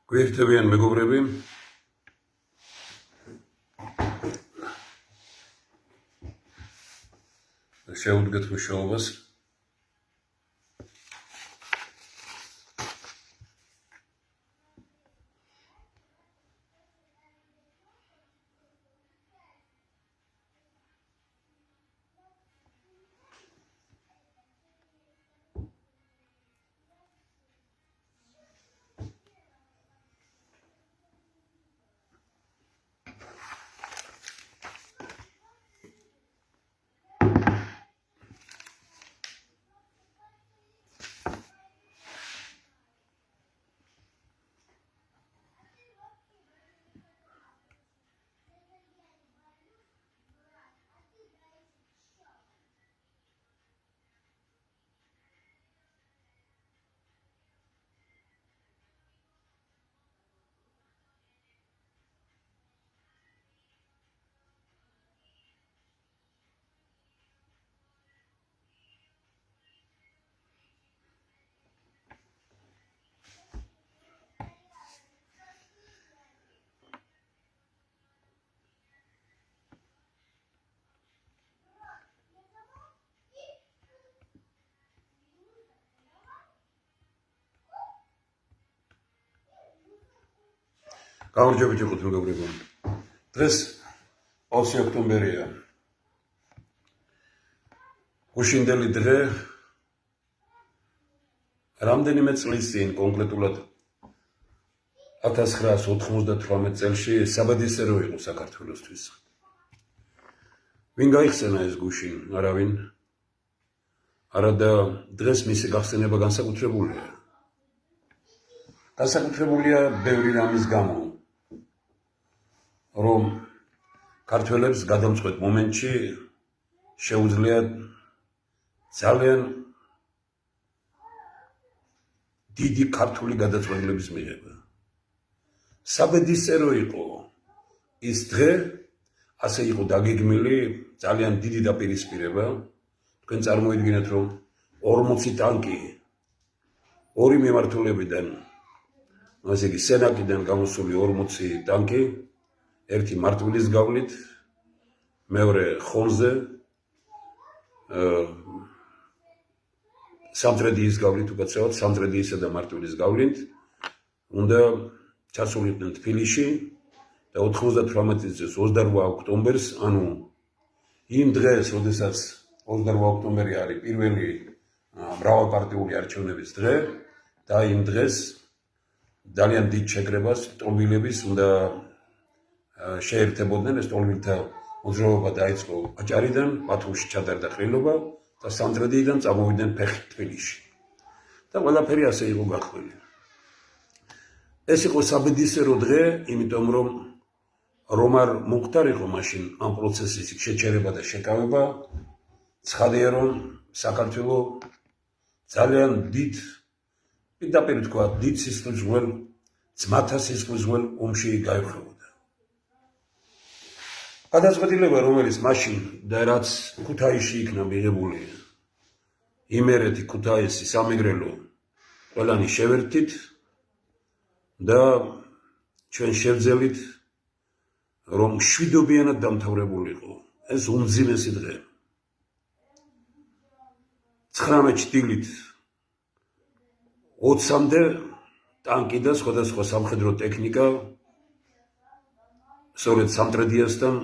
გვერდებიან მეგობრები, შევუდგეთ მუშაობას. გამარჯობით იყოთ მეგობრებო. დღეს 20 ოქტომბერია. გუშინდელი დღე რამდენიმე წლის წინ, კონკრეტულად 1998 წელში საბადისერო იყო საქართველოსთვის. ვინ გაიხსენა ეს გუშინ? არავინ. არადა დღეს მისი გახსენება განსაკუთრებულია. განსაკუთრებულია ბევრი რამის გამო, რომ ქართველებს გადამწყვეტ მომენტში შეუძლიათ ძალიან დიდი ქართული გადაწყვეტილების მიღება. საბედისწერო იყო ის დღე, ასე იყო დაგეგმილი ძალიან დიდი დაპირისპირება. თქვენ წარმოიდგინეთ, რომ 40 ტანკი ორი მიმართულებიდან, ასე იგი სენაკიდან გამოსული 40 ტანკი, ერთი მარტვილის გავლით, მეორე ხონზე, სამტრედიის გავლით, უკაცრავად სამტრედიისა და მარტვილის გავლით, უნდა ჩასულიყვნენ თბილისში და 98 წელს 28 ოქტომბერს, ანუ იმ დღეს, როდესაც 28 ოქტომბერი არის პირველი მრავალპარტიული არჩევნების დღე და იმ დღეს ძალიან დიდ შეკრებას ტომბილების უნდა შეერთებოდნენ. ეს ტომბილთა მოძრაობა დაიწყო აჭარიდან, ბათუმში ჩატარდა ყრილობა და სამტრედიიდან წამოვიდნენ ფეხით თბილისში. და ყველაფერი ასე იყო გახვილი. ეს იყო საბედისწერო დღე, იმიტომ რომ არ მოხდარიყო მაშინ ამ პროცესის შეჩერება და შეკავება, ცხადია რომ საქართველო ძალიან დიდ, პირდაპირ თქვა, დიდ სისხლისმღვრელ, ძმათა სისხლისმღვრელ ომში გაიხევოდა. გადაწყვეტილება, რომელიც მაშინ და რაც ქუთაისში იქნა მიღებული, იმერეთი, ქუთაისი, სამეგრელო, ყველანი შევერთით და ჩვენ შევძელით, რომ შვიდობიანად დამთავრებულიყო ეს უმძიმესი დღე. 19 დილით 20-მდე ტანკი და სხვადასხვა სამხედრო ტექნიკა სწორედ სამტრედიასთან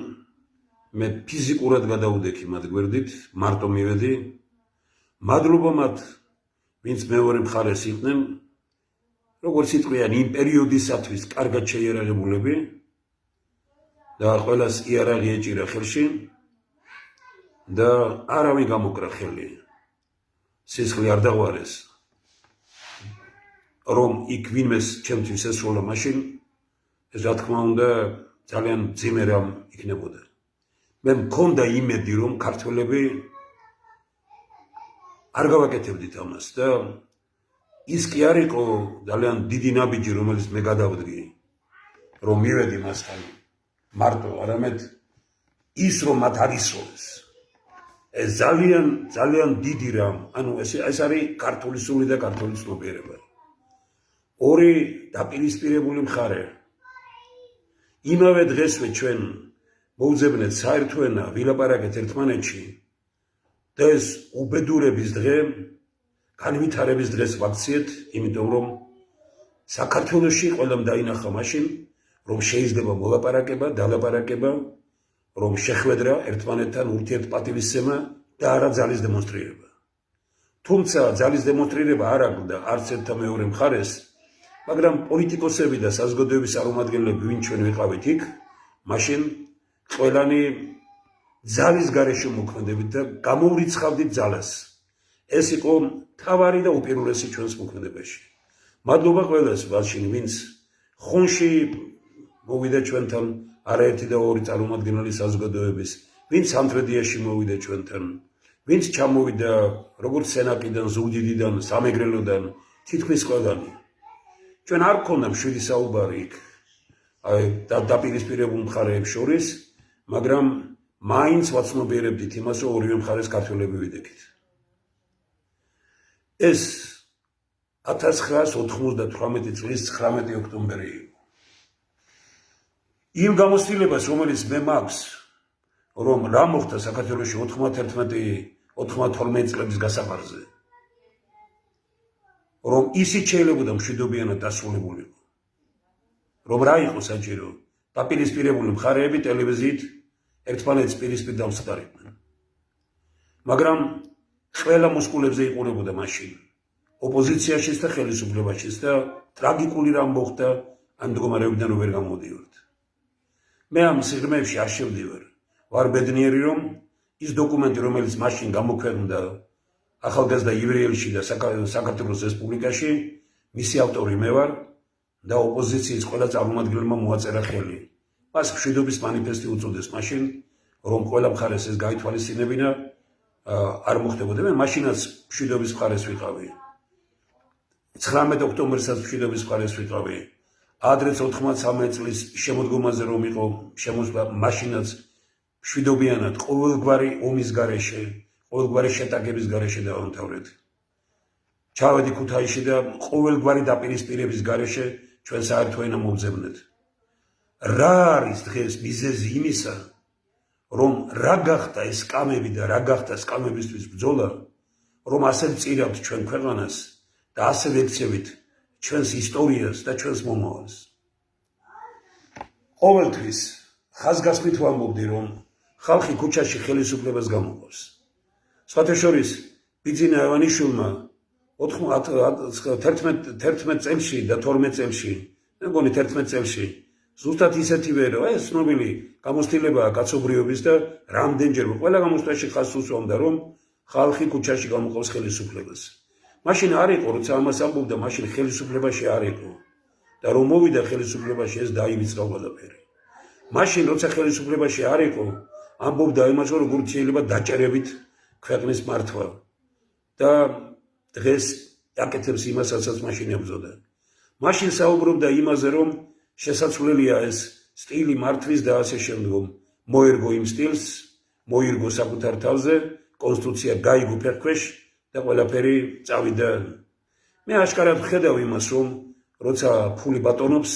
მე ფიზიკურად გადავუდექი მათ გვერდით, მარტო მივედი. მადლობა მათ, ვინც მეორე მხარეს იყვნენ, როგორც იტყვიან, იმ პერიოდისათვის კარგად შეიარაღებულები და ყველას იარაღი ეჭირა ხელში და არავინ გამოკრა ხელი. სისხლი არ დაღვარეს, რომ იქ ვინმეს ჩემთვის ესროლა მაშინ, ეს რა თქმა უნდა ძალიან მძიმე რამ იქნებოდა. მე მქონდა იმედი, რომ ქართველები არ გავაკეთებდით ამას და ის კი არ იყო ძალიან დიდი ნაბიჯი, რომელიც მე გადავდგი, რომ მივედი მასთან მარტო, არამედ ის, რომ მათ არ ისროლეს. ეს ძალიან დიდი რამ, ანუ ეს არის ქართული სული და ქართული ცნობიერება. ორი დაპირისპირებული მხარე. იმავე დღესვე ჩვენ მოვძებნეთ საერთო ენა, ვილაპარაკეთ ერთმანეთში და ეს უბედურების დღე, განვითარების დღეს ვაქციეთ, იმიტომ რომ საქართველოში ყველამ დაინახა მაშინ, რომ შეიძლება მოლაპარაკება, დალაპარაკება, რომ შეხვედრა ერთმანეთთან ურთიერთპატივისცემა და არა ძალის დემონსტრირება. თუმცა ძალის დემონსტრირება არ აკლდა არც ერთ და მეორე მხარეს, მაგრამ პოლიტიკოსები და საზოგადოების წარმომადგენლები, ვინ ჩვენ ვიყავით იქ, მაშინ ყველანი ძალის გარეშე მოქმედებით და გამოვრიცხავდით ძალას. ეს იყო მთავარი და უპირველესი ჩვენს მოქმედებაში. მადლობა ყველას, მაშინ ვინც ხონში მოვიდა ჩვენთან, არაერთი და ორი წარმომადგენელი საზოგადოების, ვინც სამტრედიაში მოვიდა ჩვენთან, ვინც ჩამოვიდა როგორც სენაკიდან, ზუგდიდიდან, სამეგრელოდან, თითქმის ყველანი. ჩვენ არ გქონდა მშვიდი საუბარი იქ დაპირისპირებულ მხარეებს შორის, მაგრამ მაინც ვაცნობიერებდით იმას, რომ ორივე მხარეს ქართველები ვიდექით. ეს 1998 წლის 19 ოქტომბერი იყო. იმ გამოცდილებას, რომელიც მე მაქვს, რომ რა მოხდა საქართველოში 91-92 წლების გასაყარზე, რომ ისიც შეიძლება მშვიდობიანად დასრულებულიყო, რომ რა იყო საჭირო, დაპირისპირებული მხარეები ტელევიზიით ერთმანეთის პირისპირ დამსხდარებდნენ. მაგრამ ყველა მოსკულებზე იყურებოდა მაშინ, ოპოზიციაშიც და ხელისუფლებაშიც და ტრაგიკული რამ მოხდა ამ მდგომარეობიდან ვერ გამოდივართ. მე ამ სიღრმეებში არ შევდივარ. ვარ ბედნიერი, რომ ის დოკუმენტი, რომელიც მაშინ გამოქვეყნდა ახალგაზრდა ივრიელში და საქართველოს რესპუბლიკაში, მისი ავტორი მე ვარ და ოპოზიციის ყველა წარმომადგენელმა მოაწერა ხელი. მას მშვიდობის მანიფესტი უწოდეს მაშინ, რომ ყველა მხარეს ეს გაითვალისწინებინა, არ მოხდებოდა. მე მაშინაც მშვიდობის მხარეს ვიყავი. 19 ოქტომბერსაც მშვიდობის მხარეს ვიყავი. ადრეც 93 წლის შემოდგომაზე რომ იყო შემოსვლა, მაშინაც მშვიდობიანად ყოველგვარი ომის გარეშე, ყოველგვარი შეტაკების გარეშე დავამთავრეთ. ჩავედი ქუთაისში და ყოველგვარი დაპირისპირების გარეშე ჩვენ საერთო ენა მოვძებნეთ. რა არის დღეს მიზეზი იმისა, რომ რა გახდა ეს სკამები და რა გახდა სკამებისთვის ბრძოლა, რომ ასე წირავთ ჩვენ ქვეყანას და ასე ვექცევით ჩვენს ისტორიას და ჩვენს მომავალს. ყოველთვის ხაზგასმით ვამბობდი, რომ ხალხი ქუჩაში ხელისუფლებას გამოყავს. სხვათა შორის ბიძინა ივანიშვილმა 11 წელში და 12 წელში, მე მგონი 11 წელში, ზუსტად ისეთივე რომ ეს ცნობილი გამოცდილებაა კაცობრიობის და რამდენჯერ ყველა გამოცდაში ხაზს უსვამდა, რომ ხალხი ქუჩაში გამოყავს ხელისუფლებას. მაშინ არ იყო, როცა ამას ამბობდა, მაშინ ხელისუფლებაში არ იყო და რომ მოვიდა ხელისუფლებაში, ეს დაივიწყა ყველაფერი. მაშინ როცა ხელისუფლებაში არ იყო, ამბობდა იმას, რომ როგორ შეიძლება დაჭერებით ქვეყნის მართვა და დღეს აკეთებს იმასაც მაშინ ებრძოდა. მაშინ საუბრობდა იმაზე, რომ შესაძლებელია ეს სტილი მართვის და ასე შემდგომ. მოერგო იმ სტილს, მოირგო საკუთარ თავზე, კონსტიტუცია გაიგო ფეხქვეშ და ყველაფერი წავიდა. მე აშკარად ვხედავ იმას, რომ როცა ფული ბატონობს,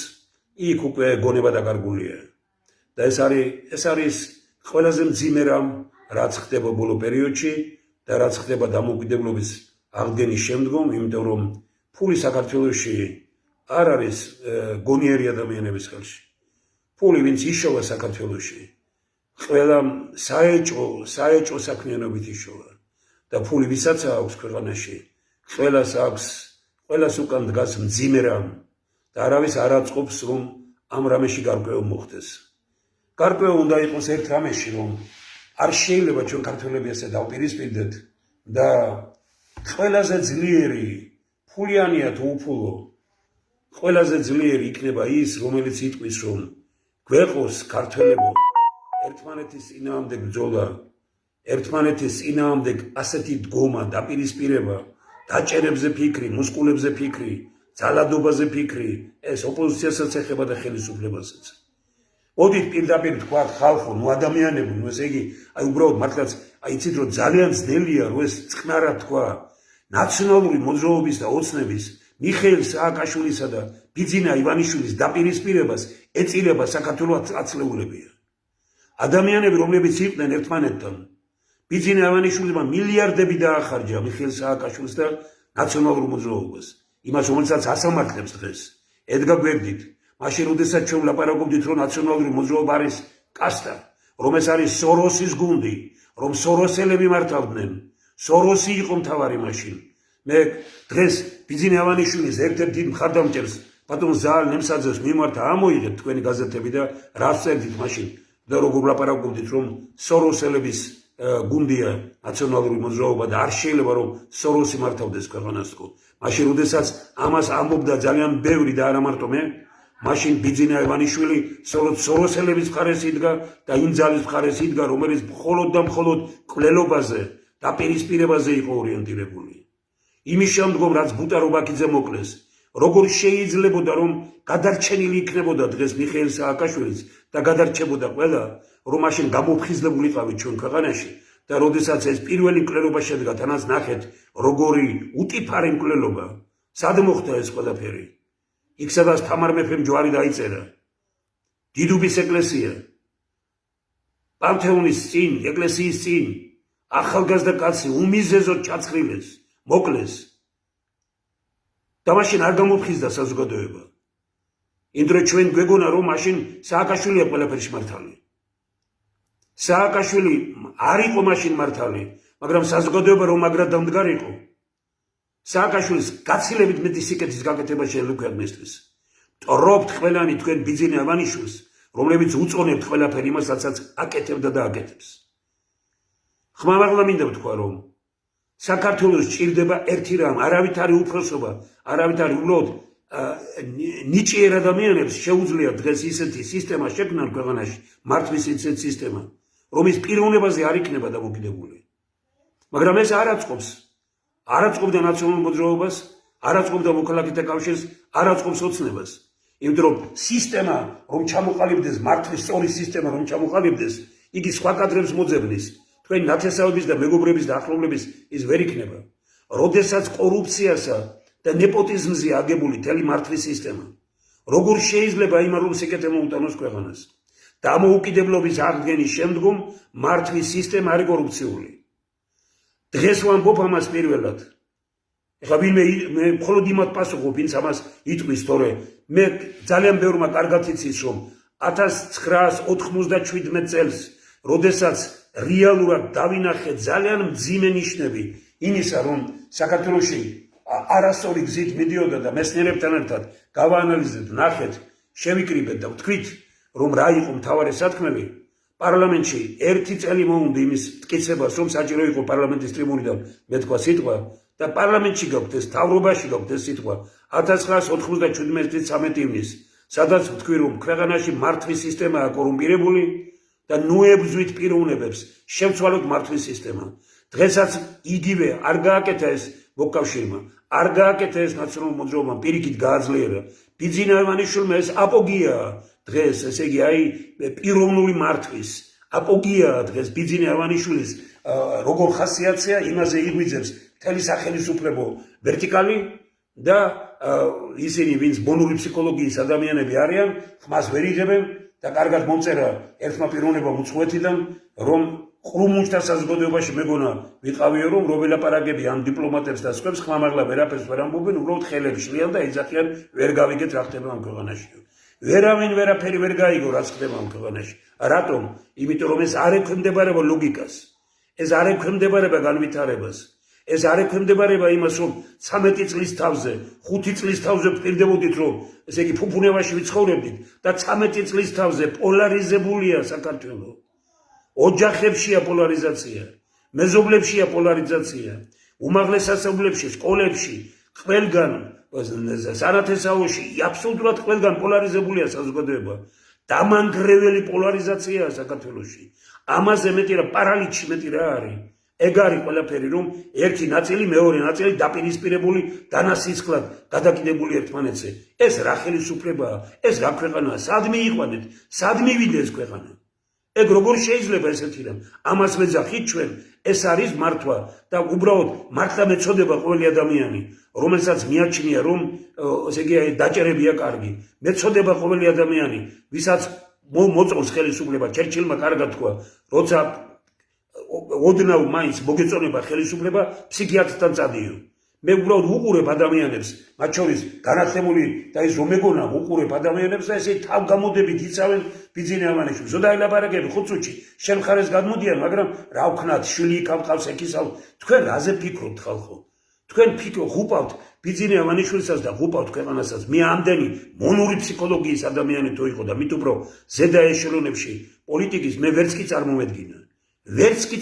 იქ უკვე გონება დაკარგულია. და ეს არის ყველაზე მძიმე რამ, რაც ხდება ბოლო პერიოდში და რაც ხდება დამოუკიდებლობის აღდგენის შემდგომ, იმიტომ რომ ფული საქართველოში არ არის გონიერი ადამიანების ხელში. ფული ვინც იშოვა საქართველოში, ყველა საეჭვო საქმიანობით იშოვა და ფული ვისაც აქვს ქვეყანაში, ყველას უკან დგას მძიმე რამ და არავის არ აწყობს, რომ ამ რამეში გარკვევა მოხდეს. გარკვევა უნდა იყოს ერთ რამეში, რომ არ შეიძლება ჩვენ ქართველები ასე დავპირისპირდეთ და ყველაზე ძლიერი ფულიანია თუ უფულო, ყველაზე ძლიერი იქნება ის, რომელიც იტყვის, რომ გვეყოს ქართველებო ერთმანეთის წინააღმდეგ ბრძოლა, ერთმანეთის წინააღმდეგ ასეთი დგომა, დაპირისპირება, დაჭერებზე ფიქრი, მოსკულებზე ფიქრი, ძალადობაზე ფიქრი, ეს ოპოზიციასაც ეხება და ხელისუფლებასაც. მოდით პირდაპირ თქვათ ხალხო, ნუ ადამიანებო, ნუ ესე იგი, უბრალოდ მართლაც, იცით რომ ძალიან ძნელია, რომ ეს წყნარად თქვა, ნაციონალური მოძრაობის და ოცნების მიხეილ სააკაშვილისა და ბიძინა ივანიშვილის დაპირისპირებას ეწირება საქართველოს აცლეულებია. ადამიანები, რომლებიც იყვნენ ერთმანეთთან, ბიძინა ივანიშვილმა მილიარდები დაახარჯა მიხეილ სააკაშვილს და ნაციონალურ მოძრაობას, იმას რომელსაც ასამართლებს დღეს. ედგა გვერდით, მაშინ როდესაც ჩვენ ვლაპარაკობდით, რომ ნაციონალური მოძრაობა არის კასტა, რომ ეს არის სოროსის გუნდი, რომ სოროსელები მართავდნენ, სოროსი იყო მთავარი მაშინ. მე დღეს ბიძინა ივანიშვილის ერთ-ერთ დიდ მხარდამჭერს ბატონ ზაალ ნემსაძეს მიმართა ამოიღეთ თქვენი გაზეთები და რას წერდით მაშინ და როგორ ვლაპარაკობდით, რომ სოროსელების გუნდია ნაციონალური მოძრაობა და არ შეიძლება რომ სოროსი მართავდეს ქვეყანას თქო. მაშინ როდესაც ამას ამბობდა ძალიან ბევრი და არა მარტო მე, მაშინ ბიძინა ივანიშვილი სოროსელების მხარეს იდგა და იმ ძალის მხარეს იდგა, რომელიც მხოლოდ და მხოლოდ კვლელობაზე და პირისპირებაზე იყო ორიენტირებული. იმის შემდგომ რაც ბუტა რობაქიძე მოკლეს, როგორ შეიძლებოდა რომ გადარჩენილი იქნებოდა დღეს მიხეილ სააკაშვილიც და გადარჩებოდა ყველა, რომ მაშინ გამოფხიზლებულიყავით ჩვენ ქვეყანაში და როდესაც ეს პირველი მკვლელობა შედგა, თანაც ნახეთ როგორი უტიფარი მკვლელობა, სად მოხდა ეს ყველაფერი. იქ სადაც თამარ მეფემ ჯვარი დაიწერა, დიდუბის ეკლესია, პანთეონის წინ, ეკლესიის წინ, ახალგაზრდა კაცი უმიზეზოდ ჩაცხრილეს, მოკლეს. და მაშინ არ გამოფხიზდა საზოგადოება. იმ დროს ჩვენ გვეგონა რომ მაშინ სააკაშვილია ყველაფერში მართალი. სააკაშვილი არ იყო მაშინ მართალი, მაგრამ საზოგადოება რომ მაგრად დამდგარიყო. სააკაშვილის გაცილებით მეტი სიკეთის გაკეთება შეიძლება ქვეყნისთვის. მტვრობთ ყველანი თქვენ ბიძინა ივანიშვილს, რომლებიც უწონებთ ყველაფერ იმას, რასაც აკეთებდა და აკეთებს. ხმამაღლა მინდა ვთქვა, რომ საქართველოს ჭირდება ერთი რამ, არავითარი უფროსობა, არავითარი უბრალოდ ნიჭიერ ადამიანებს შეუძლია დღეს ისეთი სისტემა შექმნან ქვეყანაში, მართვის ისეთი სისტემა, რომის პიროვნებაზე არ იქნება დამოკიდებული. მაგრამ ეს არ აწყობს. არ აწყობდა ნაციონალურ მოძრაობას, არ აწყობდა მოქალაქეთა კავშირს, არ აწყობს ოცნებას. იმიტომ რომ სისტემა რომ ჩამოყალიბდეს, მართვის სწორი სისტემა რომ ჩამოყალიბდეს, იგი სხვა კადრებს მოძებნის. თქვენი ნათესავების და მეგობრების და ახლობლების ის ვერ იქნება. როდესაც კორუფციასა და ნეპოტიზმზე აგებული მთელი მართვის სისტემა, როგორ შეიძლება იმარულ სიკეთე მოუტანოს ქვეყანას? დამოუკიდებლობის აღდგენის შემდგომ მართვის სისტემა არის კორუფციული. დღეს ვამბობ ამას პირველად. ეხლა ვინმე მე მხოლოდ იმათ პასუხობ, ვინც ამას იტყვის, თორე მე ძალიან ბევრმა კარგად იცის, რომ 1997 წელს, როდესაც რეალურად დავინახე ძალიან მძიმე ნიშნები იმისა, რომ საქართველოში არასწორი გზით მიდიოდა და მეცნიერებთან ერთად გავაანალიზეთ, ნახეთ, შევიკრიბეთ და ვთქვით, რომ რა იყო მთავარი სათქმელი. პარლამენტში ერთი წელი მოუნდა იმის მტკიცებას, რომ საჭირო იყო პარლამენტის ტრიბუნიდან მეთქვა სიტყვა და პარლამენტში გაქვთ ეს, თავრობაში გაქვთ ეს სიტყვა 1997 წლის 13 ივნისს, სადაც ვთქვი, რომ ქვეყანაში მართვის სისტემაა კორუმპირებული და ნუებზვით პიროვნებებს შევცვალოთ მართვის სისტემა. დღესაც იგივე არ გააკეთა ეს მოკავშირმა, არ გააკეთა ეს ნაციონალურ მოძრაობამ, პირიქით გააძლიერა. ბიძინა ივანიშვილმა ეს აპოგიაა. დღეს ესე იგი აი პიროვნული მართვის აპოგიაა დღეს ბიძინა ივანიშვილის როგორ ხასიათია, იმაზე იღვიძებს მთელი სახელმწიფო ვერტიკალი და ისინი ვინც ბონური ფსიქოლოგიის ადამიანები არიან, ხმას ვერ იღებენ და კარგად მომწერა ერთმა პიროვნებამ უცხოეთიდან, რომ ყრუმუნჯთა საზოგადოებაში მეგონა ვიყავიო, რომ რო ველაპარაკები ამ დიპლომატებს და სხვებს, ხმამაღლა ვერაფერს ვერ ამბობენ, უბრალოდ ხელებს შლიან და ეძახიან, ვერ გავიგეთ რა ხდება ამ ქვეყანაში. ვერავინ ვერაფერი ვერ გაიგო რაც ხდება ამ ქვეყანაში. რატომ? იმიტომ რომ ეს არ ექვემდებარება ლოგიკას. ეს არ ექვემდებარება განვითარებას. ეს არ ექვემდებარება იმას, რომ 13 წლის თავზე, 5 წლის თავზე ვფიქრდებოდით, რომ ესე იგი ფუფუნევაში ვიცხოვრებდით და 13 წლის თავზე პოლარიზებულია საქართველო. ოჯახებშია პოლარიზაცია, მეზობლებშია პოლარიზაცია, უმაღლეს სასწავლებლებში, სკოლებში, ყველგან სანათესაოში აბსოლუტურად ყველგან პოლარიზებულია საზოგადოება. დამანგრეველი პოლარიზაციაა საქართველოში. ამაზე მეტი რა პარალიჩი მეტი რა არის? ეგ არის ყველაფერი, რომ ერთი ნაწილი, მეორე ნაწილი დაპირისპირებული დანასისხლად გადაკიდებული ერთმანეთზე. ეს რა ხელისუფლებაა? ეს რა ქვეყანაა? სად მიიყვანეთ? სად მივიდეს ქვეყანა? ეგ როგორ შეიძლება ესეთი რამ? ამას ვეძახით ჩვენ, ეს არის მართვა და უბრალოდ მართლა მეწოდება ყოველი ადამიანი, რომელსაც მიაჩნია რომ ესე იგი დაჭერებია კარგი. მეწოდება ყოველი ადამიანი, ვისაც მოწონს ხელისუფლება, ჩერჩილმა კარგად თქვა, როცა ოდნავ მაინც მოგეწონება ხელისუფლება, ფსიქიატრთან წადიო. მე უბრალოდ უყურებ ადამიანებს, მათ შორის განათლებული და ის რომ მეგონა უყურებ ადამიანებს და ესე თავგამოდებით იცავენ ბიძინა ავანიშვილს. ზოდა ელაპარაკები 5 წუთში შენ მხარეს გადმოდიან, მაგრამ რა ვქნათ, შვილი იქ ყავს ეკისავ. თქვენ რაზე ფიქრობთ ხალხო? თქვენ ღუპავთ ბიძინა ავანიშვილსაც და ღუპავთ ქვეყანასაც. მე ამდენი მონური ფსიქოლოგიის ადამიანი თუ იყო და მით უფრო ზედა ეშელონებში პოლიტიკის მე ვერც კი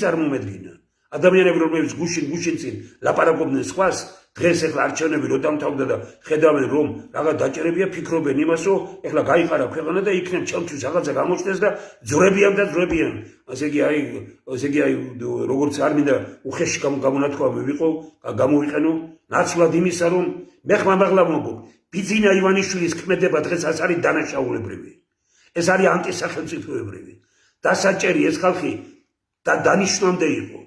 წარმომედგინა. ადამიანები რომლებიც გუშინ წინ ლაპარაკობდნენ სხვას, დღეს ეხლა არჩევნები რო დამთავრდა და ხედავენ რომ რაღაც დაჭერებია, ფიქრობენ იმას, რომ ეხლა გაიყარა ქვეყანა და იქნებ ჩემთვის რაღაცა გამოჩნდეს და ძვრებიან. ასე იგი როგორც არ მინდა უხეში გამონათქვამი ვიყო, გამოვიყენო ნაცვლად იმისა, რომ მე ხმამაღლა მოგობ. ბიძინა ივანიშვილის ქმედება დღეს ეს არის დანაშაულებრივი. ეს არის ანტისახელმწიფოებრივი. დასაჭერი ეს ხალხი და დანიშნამდე იყო.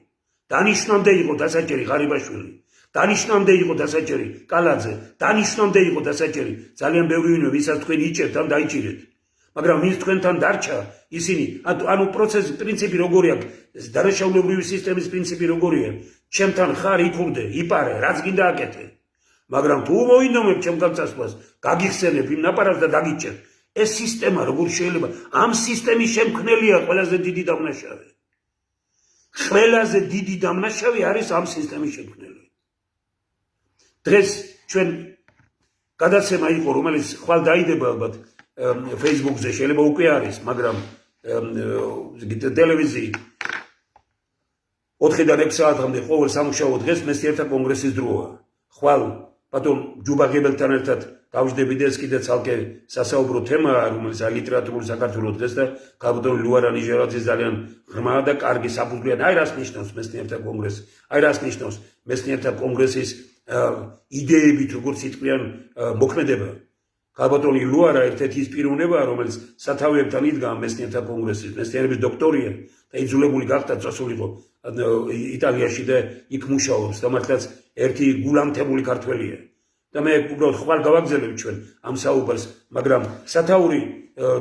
დანიშნამდე იყო დასაჭერი ღარიბაშვილი, დანიშნამდე იყო დასაჭერი კალაძე, დანიშნამდე იყო დასაჭერი ძალიან ბევრი ვინმე, ვისაც თქვენ იჭერთ ან დაიჭირეთ. მაგრამ ვინც თქვენთან დარჩა, ისინი ანუ პროცესის პრინციპი როგორი აქვს, დანაშაულებრივი სისტემის პრინციპი როგორია, ჩემთან ხარ იქამდე, იპარე, რაც გინდა აკეთე. მაგრამ თუ მოინდომებ ჩემგან წასვლას, გაგიხსენებ იმ ნაპარავს და დაგიჭერ. ეს სისტემა როგორ შეიძლება? ამ სისტემის შემქმნელია ყველაზე დიდი დამნაშავე. ყველაზე დიდი დამნაშავე არის ამ სისტემის შემქმნელი. დღეს ჩვენ გადაცემა იყო, რომელიც ხვალ დაიდება ალბათ Facebook-ზე, შეიძლება უკვე არის, მაგრამ ტელევიზიით 4-დან 6 საათამდე ყოველ სამუშაო დღეს მესტიერთა კონგრესის დროა. ხვალ ბატონ ჯუბაღებელთან ერთად გავждები და ეს კიდე ცალკე სასაუბრო თემაა, რომელიც ლიტერატურული საქართველოს დღეს და ბატონ ლუარა ნიჟერაძის ძალიან ღრმა და კარგი საფუძვლია. აი რას ნიშნავს მესტიერთა კონგრესი? აი რას ნიშნავს მესტიერთა კონგრესის იდეებით, როგორც იტყვიან მოქმედება. ბატონი ლუარა ერთ-ერთი ის პიროვნებაა, რომელიც სათავეებთან იდგა მესტიერთა კონგრესის, მესტიერების დოქტორია და იძულებული გახდა წასულიყო იტალიაში და იქ მუშაობს და მართლაც ერთი გულამთებული ქართველია. და მე უბრალოდ ხვალ გავაგზავნებ ჩვენ ამ საუბარს, მაგრამ სათაური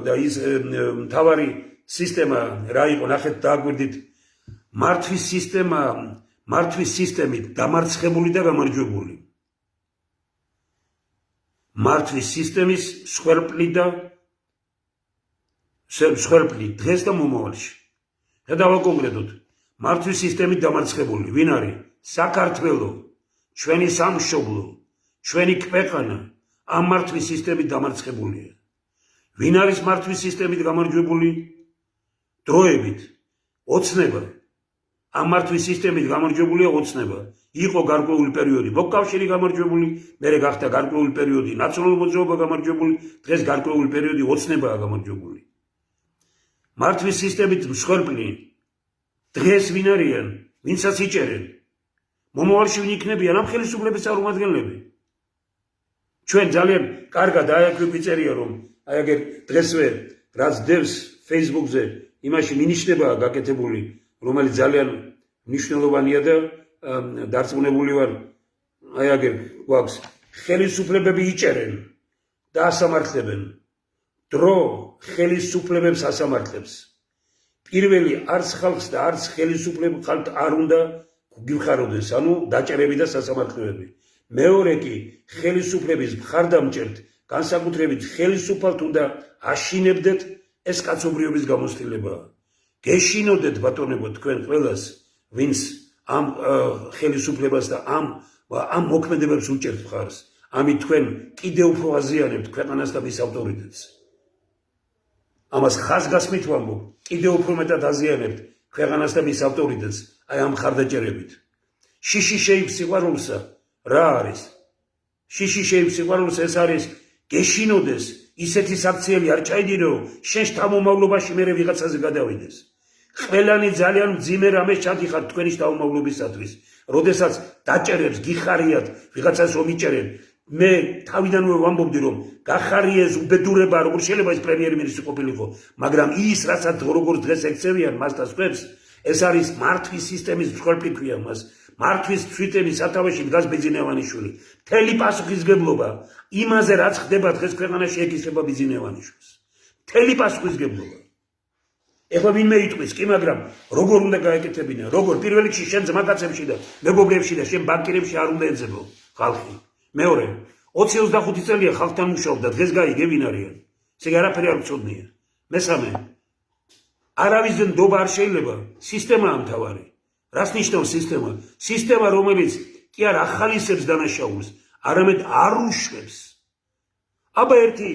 და ის მთავარი სისტემა რა იყო, ნახეთ დააგვირდით, მართვის სისტემით დამარცხებული და გამარჯვებული. მართვის სისტემის მსხვერპლი დღეს და მომავალში. და დავაკონკრეტოთ, მართვის სისტემით დამარცხებული ვინ არის? საქართველო, ჩვენი სამშობლო, ჩვენი ქვეყანა ამ მართვის სისტემით დამარცხებულია. ვინ არის მართვის სისტემით გამარჯვებული? დროებით ოცნება. ამ მართვის სისტემით გამარჯვებულია ოცნება. იყო გარკვეული პერიოდი მოკავშირე გამარჯვებული, მერე გახდა გარკვეული პერიოდი ნაციონალური მოძრაობა გამარჯვებული, დღეს გარკვეული პერიოდი ოცნებაა გამარჯვებული. მართვის სისტემით მსხვერპლი დღეს ვინ არიან? ვინცაც იჭერენ? მომავალში ვინ იქნებიან ამ ხელისუფლების წარმომადგენლები? ჩვენ ძალიან კარგად აიაკვიწერია რომ აი აგერ დღესვე რაც დევს Facebook-ზე იმაში მინიშნებაა გაკეთებული, რომელიც ძალიან მნიშვნელოვანია და დარწმუნებული ვარ, აი აგერ გვაქვს ხელისუფლებები იჭერენ და ასამართლებენ. დრო ხელისუფლებებს ასამართლებს. პირველი არც ხალხს და არც ხელისუფლებს არ უნდა გიხაროდეს, ანუ დაჭერები და სასამართლოები. მეორე კი ხელისუფლების მხარდამჭერთ, განსაკუთრებით ხელისუფალთ უნდა აშინებდეთ ეს კაცობრიობის გამოცდილებაა. გეშინოდეთ ბატონებო თქვენ ყველას, ვინც ამ ხელისუფლებას და ამ მოქმედებებს უჭერთ მხარს. ამით თქვენ კიდევ უფრო აზიანებთ ქვეყანას და მის ავტორიტეტს. ამას ხაზგასმით ვამბობ, კიდევ უფრო მეტად აზიანებთ ქვეყანას და მის ავტორიტეტს აი ამ მხარდაჭერებით. შიში შეიფ სიყვარულსა რა არის? შიში შეიფ სიყვარულსა ეს არის გეშინოდეს ისეთი საქციელი არ ჩაიდირო, შენ შთამომავლობაში მე ვიღაცაზე გადავიდეს. ყველანი ძალიან მძიმე რამეს ჩადიხართ თქვენი შთამომავლობისათვის. როდესაც დაჭერებს გიხარიათ ვიღაცას რომ იჭერენ, მე თავიდანვე ვამბობდი რომ გახარია ეს უბედურება როგორ შეიძლება ეს პრემიერ-მინისტრი ყოფილიყო მაგრამ ის რასაც როგორც დღეს ექცევიან მას და სხვებს ეს არის მართვის სისტემის მსხვერპლია მას მართვის სისტემის სათავეში დგას ბიძინევანიშვილი მთელი პასუხისგებლობა იმაზე რაც ხდება დღეს ქვეყანაში ეკისრება ბიძინევანიშვილს მთელი პასუხისგებლობა ეხლა ვინმე იტყვის კი მაგრამ როგორ უნდა გაეკეთებინა როგორ პირველ რიგში შენ ძმაკაცებში და მეგობრებში და შენ ბანკირებში არ უნდა ეძებო ხალხი მეორე 20-25 წელია ხალხთან მუშაობდა დღეს გაიგე ვინ არიან ესე არაფერი არ უცოდნია მესამე არავის ნდობა არ შეიძლება სისტემაა მთავარი რას ნიშნავს სისტემა სისტემა რომელიც კი არ ახალისებს დანაშაულს არამედ არ უშვებს აბა ერთი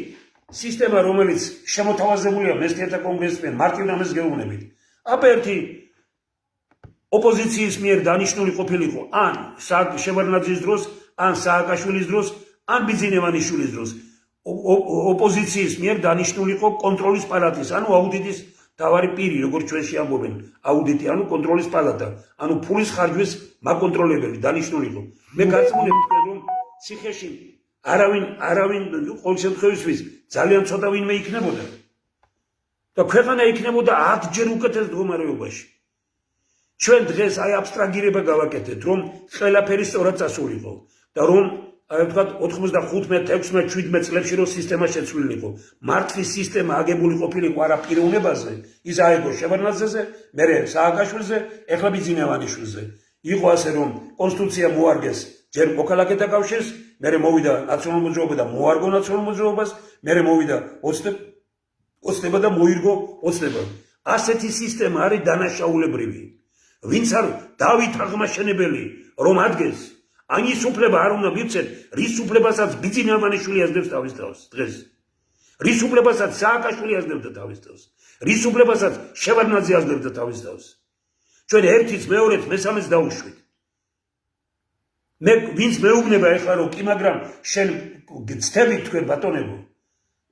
სისტემა რომელიც შემოთავაზებულია მესტიათა კონგრესთან მარტინ ამას გეუბნებით აბა ერთი ოპოზიციის მიერ დანიშნული ყოფილიყო ან შევარდნაძის დროს ან სააკაშვილის დროს ან ბიძინევანიშვილის დროს ოპოზიციის მიერ დანიშნულიყო კონტროლის პალატის ანუ აუდიტის თავარი პირი როგორც ჩვენში ამბობენ აუდიტი ანუ კონტროლის პალატა ანუ ფულის ხარჯვის მაკონტროლებელი დანიშნულიყო მე გაწმუნდები თქვენ რომ ციხეში არავინ ყოველ შემთხვევისთვის ძალიან ცოტა ვინმე იქნებოდა და ქვეყანა იქნებოდა 10 ჯერ უკეთეს მდგომარეობაში ჩვენ დღეს აი აბსტრაგირება გავაკეთეთ რომ ყველაფერი სწორად წასულიყო და რომ აი ვთქვათ 95-16-17 წლებში რომ სისტემა შეცვლილიყო მართვის სისტემა აგებული ყოფილიყო არა პიროვნებაზე ის აიგო შევარდნაძეზე მერე სააკაშვილზე ეხლა ბიძინევანიშვილზე იყო ასე რომ კონსტიტუცია მოარგეს ჯერ მოქალაქეთა კავშირს მერე მოვიდა ნაციონალურ მოძრაობა და მოარგო ნაციონალურ მოძრაობას მერე მოვიდა ოცნება და მოირგო ოცნება ასეთი სისტემა არის დანაშაულებრივი ვინც არ დავით აღმაშენებელი რომ ადგეს ან ის უფლება არ უნდა მივცეთ რის უფლებასაც ბიძინევანიშვილი აძლევს თავის თავს დღეს რის უფლებასაც სააკაშვილი აძლევდა თავის თავს რის უფლებასაც შევარდნაძე აძლევდა თავის თავს ჩვენ ერთიც მეორეც მესამეც დაუშვით მე ვინც მეუბნება ეხლა რომ კი მაგრამ შენ გწდებით თქვენ ბატონებო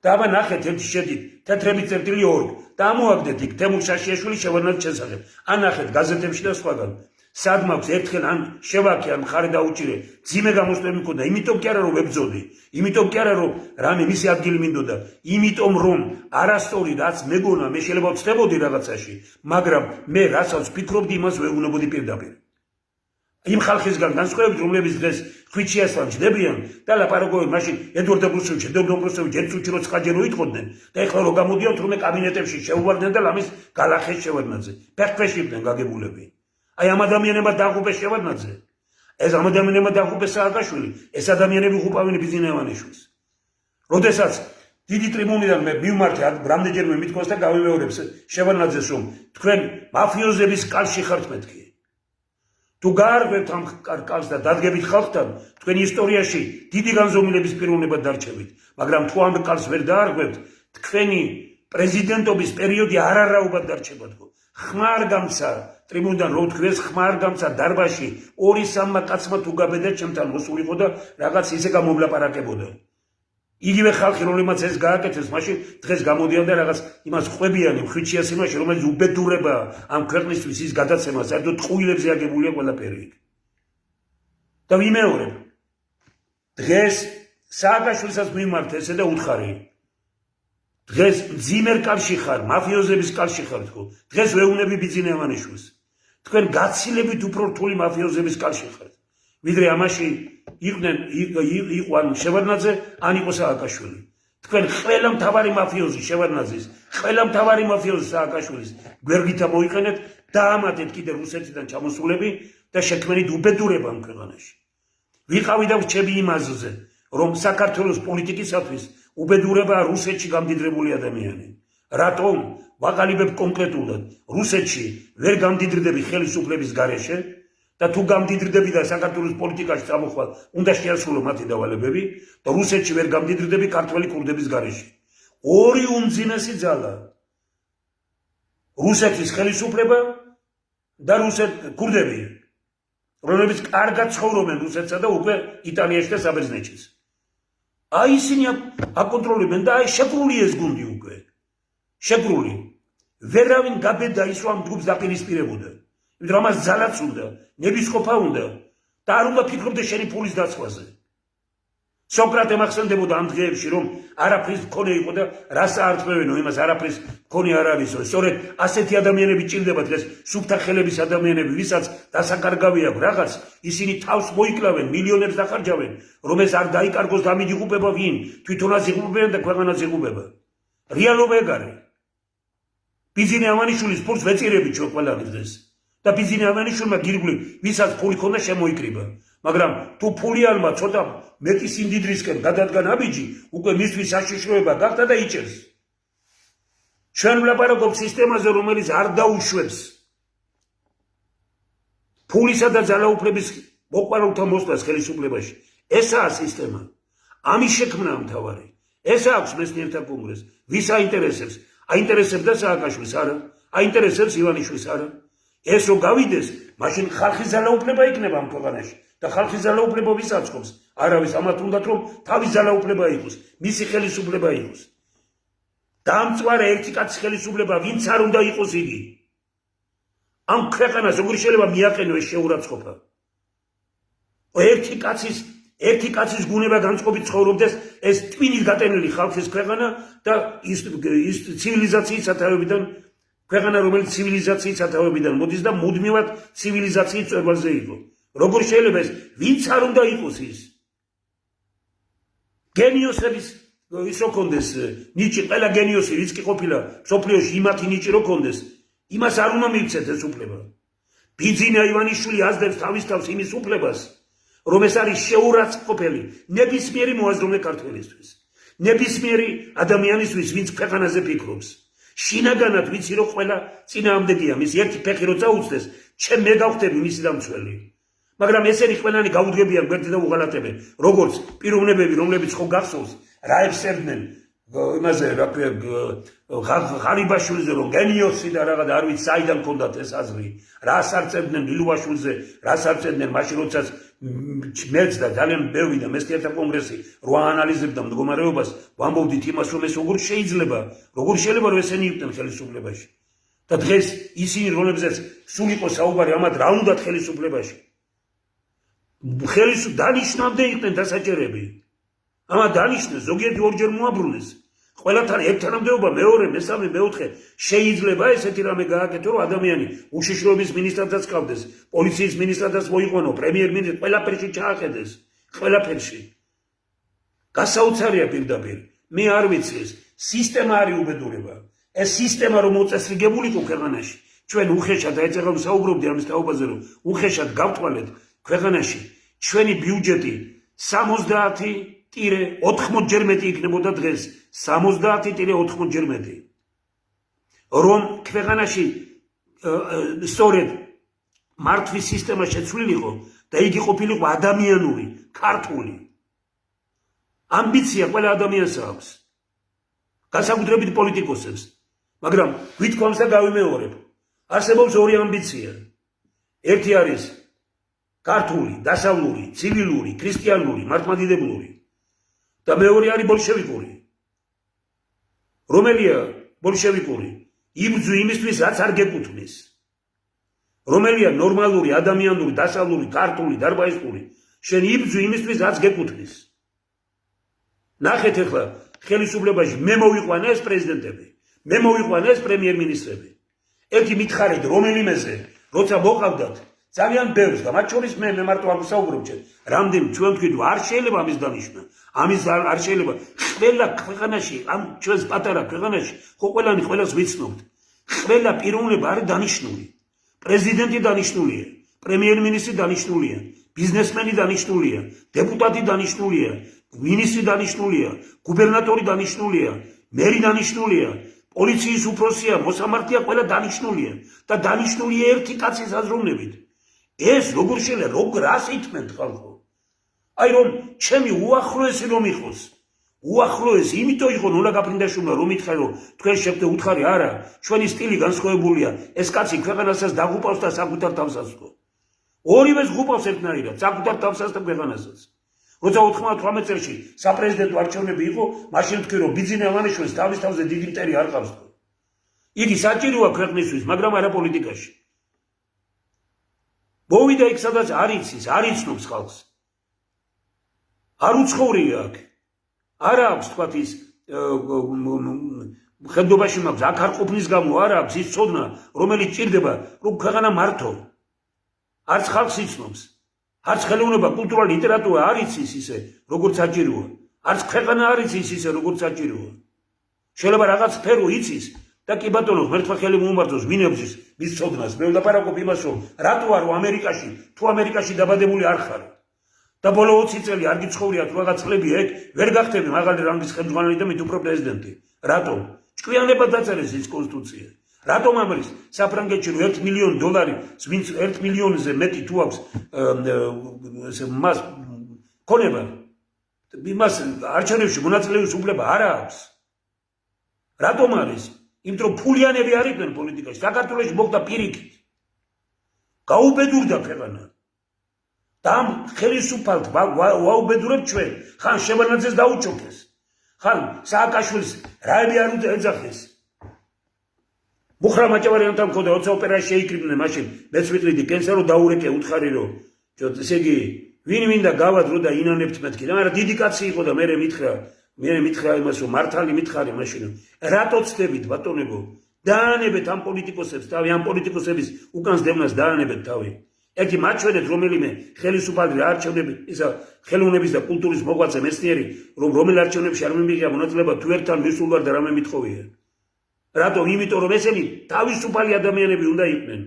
და აბა ნახეთ ერთი შედით თეთრები წერტილი 2 და ამოაგდეთ იქ თემურ შაშიაშვილი შევარდნაძის შესახებ ან ნახეთ გაზეთებში და სხვაგან სად მაქვს ერთხელ ან შევაქე ან მხარე დაუჭირე ძიმე გამოსვლები მქონდა იმიტომ კი არა რომ ვებძოდი იმიტომ კი არა რომ რამე მისი ადგილი მინდოდა იმიტომ რომ არასწორი რაც მეგონა მე შეიძლება ვწდებოდი რაღაცაში მაგრამ მე რასაც ვფიქრობდი იმას ვეუბნებოდი პირდაპირ იმ ხალხისგან განსხვავებით რომლებიც დღეს ხვიჩიასთან ჯდებიან და ლაპარაკობენ მაშინ ედვარდ დაბრუსოვიჩი ჯერ უჩირო ცხაჯერო იტყოდნენ და ეხლა რო გამოდიან თურმე კაბინეტებში შეუვარდნენ და ლამის გალახეს შევარდნაძე ფეხფეში იყვნენ გაგებულები აი ამ ადამიანებმა დაღუპეს შევარდნაძე ეს ამ ადამიანებმა დაღუპეს სააკაშვილი ეს ადამიანები ხუპავენ ბიძინევანიშვილს როდესაც დიდი ტრიბუნიდან მე მივმართე რამდენჯერმე მithქვას და გავიმეორებს შევარდნაძეს რომ თქვენ მაფიოზების კალში ხართ მეთქი თუ გაარღვევთ ამ კალს და დადგებით ხალხთან თქვენი ისტორიაში დიდი განზომილების პიროვნება დარჩებით მაგრამ თუ ამ კალს ვერ დაარღვევთ თქვენი პრეზიდენტობის პერიოდი არარაობად დარჩება თქო ხმარ გამცა ტრიბუნიდან რო თქვეს ხმარ გამცა დარბაზში 2-3 კაცმა თუ გაბედა ჩემთან მოსულიყო და რაღაც ისე გამომლაპარაკებოდა იგივე ხალხი რომელმაც ეს გააკეთეს მაშინ დღეს გამოდიან და რაღაც იმას ხვებიან ხვიჩიას იმაში რომელიც უბედურება ამ ქვეყნისთვის ის გადაცემა საერთოდ ტყუილებზე აგებულია ყველაფერი და ვიმეორებ დღეს სააკაშვილსაც მიმართ ესე და უთხარი დღეს ძიმერ კალში ხარ მაფიოზების კალში ხარ თქო დღეს ვეუნები ბიძინევანიშვილს თქვენ გაცილებით უფრო რთული მაფიოზების კალში ხართ ვიდრე ამაში იყო ან შევარდნაძე ან იყო სააკაშვილი თქვენ ყველა მთავარი მაფიოზი შევარდნაძის ყველა მთავარი მაფიოზი სააკაშვილის გვერდითა მოიყენეთ დაამატეთ კიდე რუსეთიდან ჩამოსულები და შექმნით უბედურება ამ ქვეყანაში ვიყავი და ვრჩები იმაზე რომ საქართველოს პოლიტიკისათვის უბედურება რუსეთში გამდიდრებული ადამიანი რატომ ვაყალიბებ კონკრეტულად რუსეთში ვერ გამდიდრდები ხელისუფლების გარეშე და თუ გამდიდრდები და საქართველოს პოლიტიკაში წამოხვალ უნდა შეასრულო მათი დავალებები და რუსეთში ვერ გამდიდრდები ქართველი კურდების გარეშე ორი უმძიმესი ძალა რუსეთის ხელისუფლება და კურდები რომლებიც კარგად ცხოვრობენ რუსეთსა და უკვე იტალიაში და საბერძნეთშიც აი ისინი აკონტროლებენ და აი შეკრული ეს გუნდი უკვე შეკრული ვერავინ გაბედა ის რომ ჯგუფს დაპირისპირებოდა იმიტომ რომ ამას ძალაც უნდა ნებისყოფა უნდა და არ უნდა ფიქრობდე შენი ფულის დაცვაზე სოკრატე მახსენდებოდა ამ დღეებში, რომ არაფრის მქონე იყო და რას აართმევენო, იმას არაფრის მქონე არ არისო. სწორედ ასეთი ადამიანები ჭირდება დღეს, სუფთა ხელების ადამიანები, ვისაც დასაკარგავი აქვს რაღაც, ისინი თავს მოიკლავენ, მილიონებს დახარჯავენ, რომ ეს არ დაიკარგოს და ამით იღუპება ვინ? თვითონაც იღუპებიან და ქვეყანაც იღუპება. რეალობა ეგ არის. ბიზინე ამანიშვილის ფულს ვეწირებით ჩვენ ყველანი დღეს. და ბიზინე ამანიშვილმა გირგვლივ, ვისაც ფული ქონდა შემოიკრიბა. მაგრამ თუ ფულიანმა ცოტა მეტი სიმდიდრისკენ გადადგა ნაბიჯი, უკვე მისთვის საშიშროება გახდა და იჭერს. ჩვენ ვლაპარაკობთ სისტემაზე, რომელიც არ დაუშვებს ფულისა და ძალაუფლების მოყვარულთა მოსვლას ხელისუფლებაში. ესაა სისტემა. ამის შექმნა მთავარი. ეს აქვს მეცნიერთა კონგრესს. ვის აინტერესებს? აინტერესებდა სააკაშვილს არა? აინტერესებს ივანიშვილს არა? ეს რო გავიდეს, მაშინ ხალხის ძალაუფლება იქნება ამ ქვეყანაში. და ხალხის ძალაუფლება ვის აწყობს? არავის, ამათ უნდათ რომ თავის ძალაუფლება იყოს, მისი ხელისუფლება იყოს. დამწვარე ერთი კაცის ხელისუფლება, ვინც არ უნდა იყოს იგი. ამ ქვეყანას როგორ შეიძლება მიაყენო ეს შეურაცხყოფა? ერთი კაცის გუნება განწყობით ცხოვრობდეს ეს ტვინით გატენილი ხალხის ქვეყანა და ის ცივილიზაციის სათავეებიდან ქვეყანა, რომელიც ცივილიზაციის სათავეებიდან მოდის და მუდმივად ცივილიზაციის წვერვალზე იყო. როგორ შეიძლება ეს ვინც არ უნდა იყოს ის? გენიოსების ის რო კონდეს ნიჭი, ყველა გენიოსი ვინც კი ყოფილა სოფლიოში იმათი ნიჭი რო კონდეს, იმას არ უნდა მივცეთ ეს უფლება. ბიძინა ივანიშვილი აძლევს თავის თავს იმის უფლებას, რომ ეს არის შეურაცხყოფელი ნებისმიერი მოაზროვნე ქართველისთვის, ნებისმიერი ადამიანისთვის, ვინც ქვეყანაზე ფიქრობს. შინაგანად ვიცი რომ ყველა წინააღმდეგია, მის ერთი ფეხი რო წაუწდეს, ჩემ მე გავხდები მისი დამცველი. მაგრამ ესენი ყველანი გაუდგებიან გვერდზე და უღალატებენ, როგორც პიროვნებები, რომლებიც ხო გახსოვს, რაებს წერდნენ იმაზე, ღარიბაშვილზე, რომ გენიოსი და რაღაც არ ვიცი, საიდან ჰქონდათ ეს აზრი, რას არ წერდნენ ლილუაშვილზე, რას არ წერდნენ მაშინ, როდესაც მეც და ძალიან ბევრი და მეცნიერთა კონგრესი რო აანალიზებდა მდგომარეობას, ვამბობდით იმას, რომ ეს როგორ შეიძლება, რომ ესენი იყვნენ ხელისუფლებაში. და დღეს ისინი, რომლებზეც სულ იყო საუბარი, ამათ რა უნდათ ხელისუფლებაში? დანიშნამდე იყვნენ დასაჭერები. ამა დანიშნეს, ზოგიერთი ორჯერ მოაბრუნეს. ყველათან ერთთანამდებობა, მეორე, მესამე, მეოთხე შეიძლება ესეთი რამე გააკეთო, რომ ადამიანი უშიშროების მინისტრადაც ყავდეს, პოლიციის მინისტრადაც მოიყვანო, პრემიერ-მინისტრად ყველაფერში ჩაახედეს, ყველაფერში. გასაოცარია პირდაპირ. მე არ ვიცი ეს სისტემა არის უბედურება. ეს სისტემა რომ მოწესრიგებული იყო ქვეყანაში, ჩვენ უხეშად აეცაღა საუბრობდი ამის თაობაზე, რომ უხეშად გავთვალეთ ქვეყანაში ჩვენი ბიუჯეტი 70-80 ჯერ მეტი იქნებოდა დღეს, 70-80 ჯერ მეტი. რომ ქვეყანაში სწორედ მართვის სისტემა შეცვლილიყო და იგი ყოფილიყო ადამიანური, ქართული. ამბიცია ყველა ადამიანს აქვს. განსაკუთრებით პოლიტიკოსებს. მაგრამ გვითქვამს და გავიმეორებ. არსებობს ორი ამბიცია. ერთი არის ქართული, დასავლური, ცივილური, ქრისტიანული, მართლმადიდებლური. და მეორე არის ბოლშევიკური. რომელია ბოლშევიკური? იბრძვი იმისთვის, რაც არ გეკუთვნის. რომელია ნორმალური, ადამიანური, დასავლური, ქართული, დარბაისყური? შენ იბრძვი იმისთვის, რაც გეკუთვნის. ნახეთ ახლა ხელისუფლებაში მე მოვიყვანა ეს პრეზიდენტები, მე მოვიყვანა ეს პრემიერ-მინისტრები. ერთი მითხარით რომელიმეზე, როცა მოყავდათ ძალიან ბევრს და მათ შორის მე მარტო არ ვსაუბრობ ჩვენ. რამდენი ჩვენ ვთქვით, არ შეიძლება ამის დანიშნა. ამის არ შეიძლება ყველა ქვეყანაში, ამ ჩვენს პატარა ქვეყანაში, ხო ყველანი ყველას ვიცნობთ. ყველა პიროვნება არის დანიშნული. პრეზიდენტი დანიშნულია, პრემიერ-მინისტრი დანიშნულია, ბიზნესმენი დანიშნულია, დეპუტატი დანიშნულია, მინისტრი დანიშნულია, გუბერნატორი დანიშნულია, მერი დანიშნულია, პოლიციის უფროსია, მოსამართლეა, ყველა დანიშნულია და დანიშნულია ერთი კაცის აზროვნებით. ეს როგორ შეიძლება, რას ითმენთ ხალხო? აი რომ ჩემი უახლოესი რომ იყოს, უახლოესი, იმიტომ იყო ნონა გაფრინდაშვილმა რომ ითხრა, რომ თქვენ შეგვდე უთხარი არა, ჩვენი სტილი განსხვავებულია, ეს კაცი ქვეყანასაც დაღუპავს და საკუთარ თავსაც. ორივეს ღუპავს ერთნაირად, საკუთარ თავსაც და ქვეყანასაც. როცა 98 წელში საპრეზიდენტო არჩევნები იყო, მაშინ თქვი რომ ბიძინა ივანიშვილს თავის თავზე დიდი მტერი არ ყავს. იგი საჭიროა ქვეყნისთვის, მაგრამ არა პოლიტიკაში. მოვიდა იქ სადაც არ იცის, არ იცნობს ხალხს. არ უცხოვრია აქ. არ აქვს თქვა ის ხედობაში მაქვს აქ არ ყოფნის გამო არ აქვს ის ცოდნა, რომელიც ჭირდება, რომ ქვეყანა მართო. არც ხალხს იცნობს. არც ხელოვნება, კულტურა, ლიტერატურა არ იცის ისე, როგორც საჭიროა. არც ქვეყანა არ იცის ისე, როგორც საჭიროა. შეიძლება რაღაც სფერო იცის და კი ბატონო, ღმერთმა ხელი მოუმართოს ვინებზის მის ცოდნას. მე ვლაპარაკობ იმას, რომ რატო არო ამერიკაში, თუ ამერიკაში დაბადებული არ ხარ. და ბოლო 20 წელი არ გიცხოვრია თუ რაღაც წლები ეგ, ვერ გახდები მაღალი რანგის ხელმძღვანელი და მით უფრო პრეზიდენტი. რატო? ჭკვიანებად დაწერეს ის კონსტიტუცია. რატომ ამრის საფრანგეთში $1 მილიონ, ვინც 1 მილიონზე მეტი თუ აქვს მას ქონება, იმას არჩევნებში მონაწილეობის უფლება არ აქვს. რატომ არის? იმიტომ რომ ფულიანები არ იყვნენ პოლიტიკაში. საქართველოში მოხდა პირიქით. გაუბედურდა ქვეყანა. და ამ ხელისუფალთ ვაუბედურებთ ჩვენ. ხან შევანაძეს დაუჩოქეს. ხან სააკაშვილის რაები არ ეძახეს. მუხრა მაჭავარიანთან მქონდა 20 ოპერაში შეიკრიბნენ მაშინ მეც ვიყიდი კენსა რომ დაურეკე უთხარი რომ ესე იგი ვინ მინდა გავადრო და ინანებთ მეთქი და მაგრამ დიდი კაცი იყო და მე მითხრა იმას რომ მართალი მითხარი მაშინ რატო ცდებით ბატონებო დაანებეთ ამ პოლიტიკოსებს თავი ამ პოლიტიკოსების უკანს დევნას დაანებეთ თავი ერთი მაჩვენეთ რომელიმე ხელისუფალი არჩევნები ისა ხელოვნების და კულტურის მოღვაწე მეცნიერი რომ რომელ არჩევნებში არ მიმიღია მონაწილეობა თუ ერთთან მისულ ვარ და რამე მithოვია რატომ? იმიტომ რომ ესენი თავისუფალი ადამიანები უნდა იყვნენ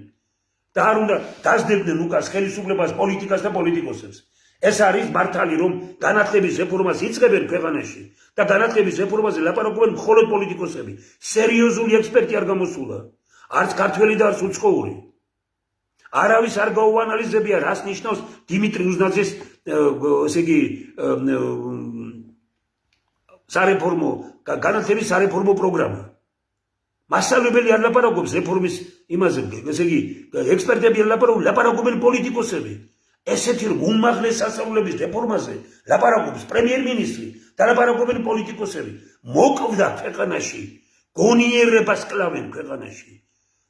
და არ უნდა დასდებდნენ უკას ხელისუფლებას, პოლიტიკას და პოლიტიკოსებს. ეს არის მართალი რომ განათლების რეფორმას იწყებენ ქვეყანაში და განათლების რეფორმაზე ლაპარაკობენ მხოლოდ პოლიტიკოსები. სერიოზული ექსპერტი არ გამოსულა. არც ქართველი და არც უცხოური. არავის არ გაუანალიზებია რას ნიშნავს დიმიტრი უზნაძის ესე იგი სარეფორმო განათლების სარეფორმო პროგრამა. მასწავლებელი არ ლაპარაკობს რეფორმის იმაზე, ესე იგი ექსპერტები არ ლაპარაკობენ პოლიტიკოსები. ესეთი რომ უმაღლეს სასწავლებლების რეფორმაზე ლაპარაკობს პრემიერ-მინისტრი და ლაპარაკობენ პოლიტიკოსები. მოკვდა ქვეყანაში, გონიერებას კლავენ ქვეყანაში.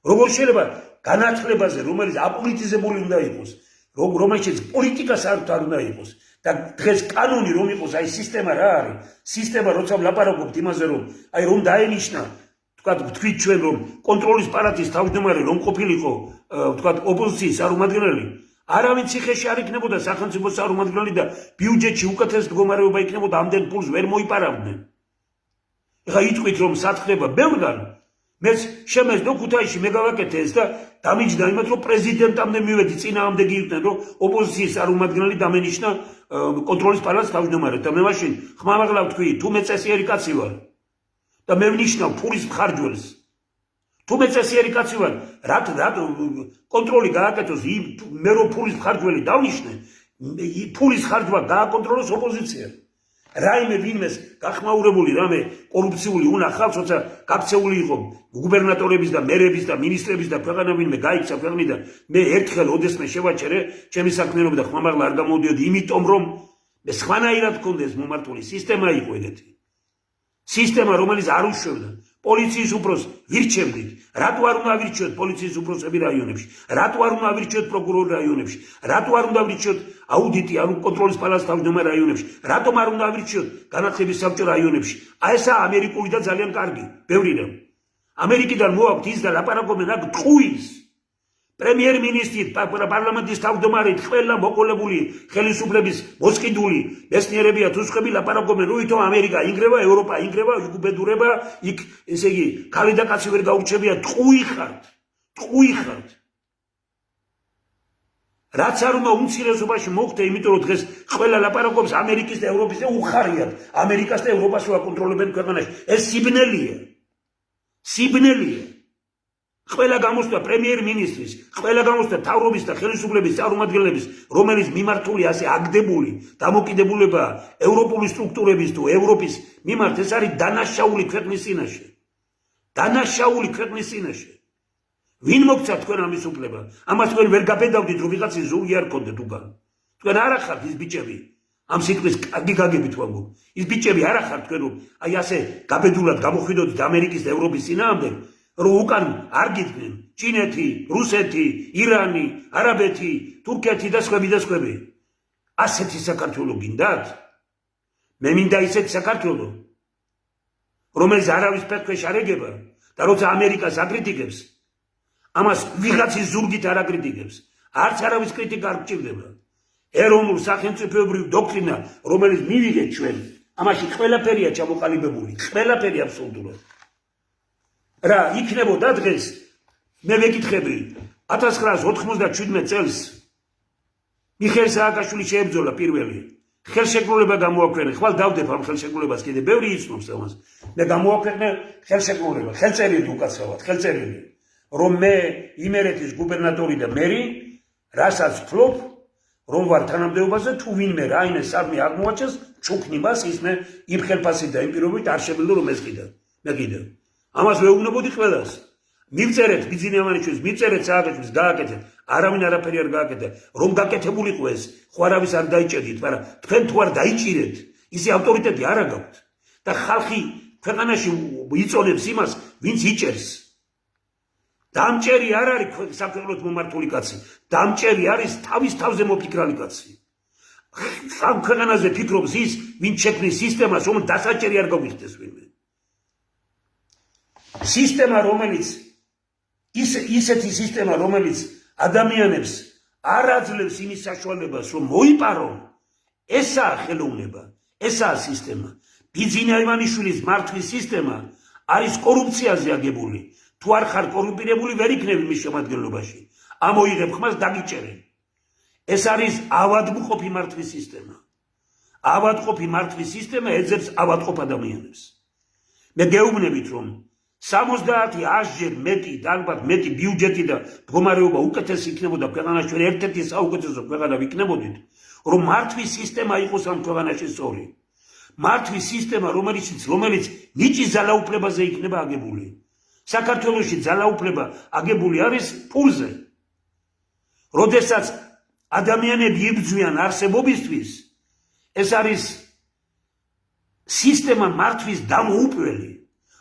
როგორ შეიძლება განათლებაზე, რომელიც აპოლიტიზებული უნდა იყოს, რომელშიც პოლიტიკას არ უნდა იყოს და დღეს კანონი რომ იყოს, აი სისტემა რა არის? სისტემა როცა ლაპარაკობთ იმაზე რომ აი რომ დაენიშნა თქვით ჩვენ რომ კონტროლის პალატის თავმჯდომარე რომ ყოფილიყო თქვათ ოპოზიციის წარმომადგენელი არავინ ციხეში არ იქნებოდა სახელმწიფოს წარმომადგენელი და ბიუჯეტში უკეთეს მდგომარეობა იქნებოდა ამდენ ფულს ვერ მოიპარავდნენ. ეხლა იტყვით რომ სათხდება ბევრგან მეც შემეძდო ქუთაისში მე გავაკეთე ეს და დამიჯდა იმათ რომ პრეზიდენტამდე მივედი წინააღმდეგი იყვნენ რომ ოპოზიციის წარმომადგენელი დამენიშნა კონტროლის პალატის თავმჯდომარედ და მე მაშინ ხმამაღლა ვთქვი თუ მე წესიერი კაცი ვარ და მე ვნიშნავ ფულის მხარჯველს. თუ მე წესიერი კაცი ვარ, რატო კონტროლი გააკეთოს მე რომ ფულის მხარჯველი დავნიშნე, ფულის ხარჯვა გააკონტროლოს ოპოზიცია. რაიმე ვინმეს გახმაურებული რამე კორუფციული უნახავს, როცა გაქცეული იყო გუბერნატორების და მერების და მინისტრების და ქვეყანა ვინმე გაიქცა ქვეყნიდან, მე ერთხელ ოდესმე შევაჩერე, ჩემი საქმიანობა და ხმამაღლა არ გამოვდიოდი, იმიტომ რომ მე სხვანაირად მქონდეს მომართული სისტემა იყო ეგეთი. სისტემა რომელიც არ უშვებდა პოლიციის უფროს ვირჩევდით რატო არ უნდა ავირჩიოთ პოლიციის უფროსები რაიონებში რატო არ უნდა ავირჩიოთ პროკურორი რაიონებში რატო არ უნდა ავირჩიოთ აუდიტი ანუ კონტროლის პალატის თავმჯდომარე რაიონებში რატომ არ უნდა ავირჩიოთ განათლების საბჭო რაიონებში აი ესა ამერიკული და ძალიან კარგი ბევრი რამ ამერიკიდან მოაქვთ ის და ლაპარაკობენ აქ ტყუის პრემიერ-მინისტრი პარლამენტის თავმჯდომარე ყველა მოყოლებული ხელისუფლების მოსყიდული მეცნიერებია თუ სხვები ლაპარაკობენ რომ ვითომ ამერიკა ინგრევა ევროპა ინგრევა იგუბედურება იქ ესე იგი ქალი და კაცი ვერ გაურჩევია ტყუი ხართ რაც არ უნდა უმცირესობაში მოხდე იმიტომ რომ დღეს ყველა ლაპარაკობს ამერიკის და ევროპის და უხარიათ ამერიკას და ევროპას რო აკონტროლებენ ქვეყანაში ეს სიბნელია ყველა გამოსვლა პრემიერ-მინისტრის, ყველა გამოსვლა თავრობის და ხელისუფლების წარმომადგენლების, რომელიც მიმართული ასე აგდებული დამოკიდებულება ევროპული სტრუქტურების თუ ევროპის მიმართ ეს არის დანაშაული ქვეყნის წინაშე. დანაშაული ქვეყნის წინაშე. ვინ მოგცა თქვენ ამის უფლება? ამას თქვენ ვერ გაბედავდით რომ ვიღაცის ზურგი არ გქონდეთ უკან. თქვენ არ ახართ ის ბიჭები. ამ სიტყვის კარგი გაგებით ვამბობ. ის ბიჭები არ ახართ თქვენ რომ აი ასე გაბედულად გამოხვიდოდით ამერიკის და ევროპის წინააღმდეგ რომ უკან არ გიდგნენ ჩინეთი, რუსეთი, ირანი, არაბეთი, თურქეთი და სხვები. ასეთი საქართველო გინდათ? მე მინდა ისეთ საქართველო, რომელიც არავის ფეხქვეშ არ ეგება და როცა ამერიკას აკრიტიკებს, ამას ვიღაცის ზურგით არ აკრიტიკებს. არც არავის კრიტიკა არ გჭირდება. ეროვნულ სახელმწიფოებრივ დოქტრინა, რომელიც მივიღეთ ჩვენ, ამაში ყველაფერია ჩამოყალიბებული, ყველაფერი აბსოლუტურად. რა იქნებოდა დღეს, მე ვეკითხები, 1997 წელს მიხეილ სააკაშვილი შეებრძოლა პირველი. ხელშეკრულება გამოაქვეყნა, ხვალ დავდებ ამ ხელშეკრულებას, კიდე ბევრი იცნობს ამას. მე გამოაქვეყნე ხელშეკრულება, ხელწერილი უკაცრავად, ხელწერილი, რომ მე იმერეთის გუბერნატორი და მერი, რასაც ვფლობ, რომ ვარ თანამდებობაზე, თუ ვინმე რაიმე საქმე აღმოაჩენს, ჩუქნი მას ის მე იმ ხელფასით და იმ პირობით არ შემიძლია რომ ეს კიდე. მე კიდე. ამას ვეუბნებოდი ყველას. მივწერეთ ბიძინევანიშვილს, მივწერეთ სააკაშვილს, გააკეთეთ. არავინ არაფერი არ გააკეთა. რომ გაკეთებულიყო ეს, ხო არავის არ დაიჭერდით, მაგრამ თქვენ თუ არ დაიჭირეთ, ისი ავტორიტეტი არ აგაქვთ. და ხალხი ქვეყანაში იწონებს იმას, ვინც იჭერს. დამჭერი არ არის საქართველოს მომართული კაცი. დამჭერი არის თავის თავზე მოფიქრალი კაცი. ამ ქვეყანაზე ფიქრობს ის, ვინც შექმნის სისტემას, რომ დასაჭერი არ გაგვიხდეს ვინმე. სისტემა, რომელიც ისეთი სისტემა, რომელიც ადამიანებს არ აძლევს იმის საშუალებას, რომ მოიპარონ, ესაა ხელოვნება, ესაა სისტემა. ბიძინა ივანიშვილის მართვის სისტემა არის კორუფციაზე აგებული. თუ არ ხარ კორუმპირებული, ვერ იქნები მის შემადგენლობაში. ამოიღებ ხმას, დაგიჭერენ. ეს არის ავადმყოფი მართვის სისტემა. ავადმყოფი მართვის სისტემა ეძებს ავადმყოფ ადამიანებს. მე გეუბნებით, რომ 70-100-ჯერ მეტი და ალბათ მეტი ბიუჯეტი და მდგომარეობა უკეთესი იქნებოდა ქვეყანაში, ერთ-ერთი საუკეთესო ქვეყანა ვიქნებოდით, რომ მართვის სისტემა იყოს ამ ქვეყანაში სწორი. მართვის სისტემა, რომელიც ნიჭი ძალაუფლებაზე იქნება აგებული. საქართველოში ძალაუფლება აგებული არის პულზე. როდესაც ადამიანები იბრძვიან არსებობისთვის, ეს არის სისტემა მართვის დამოუპველი.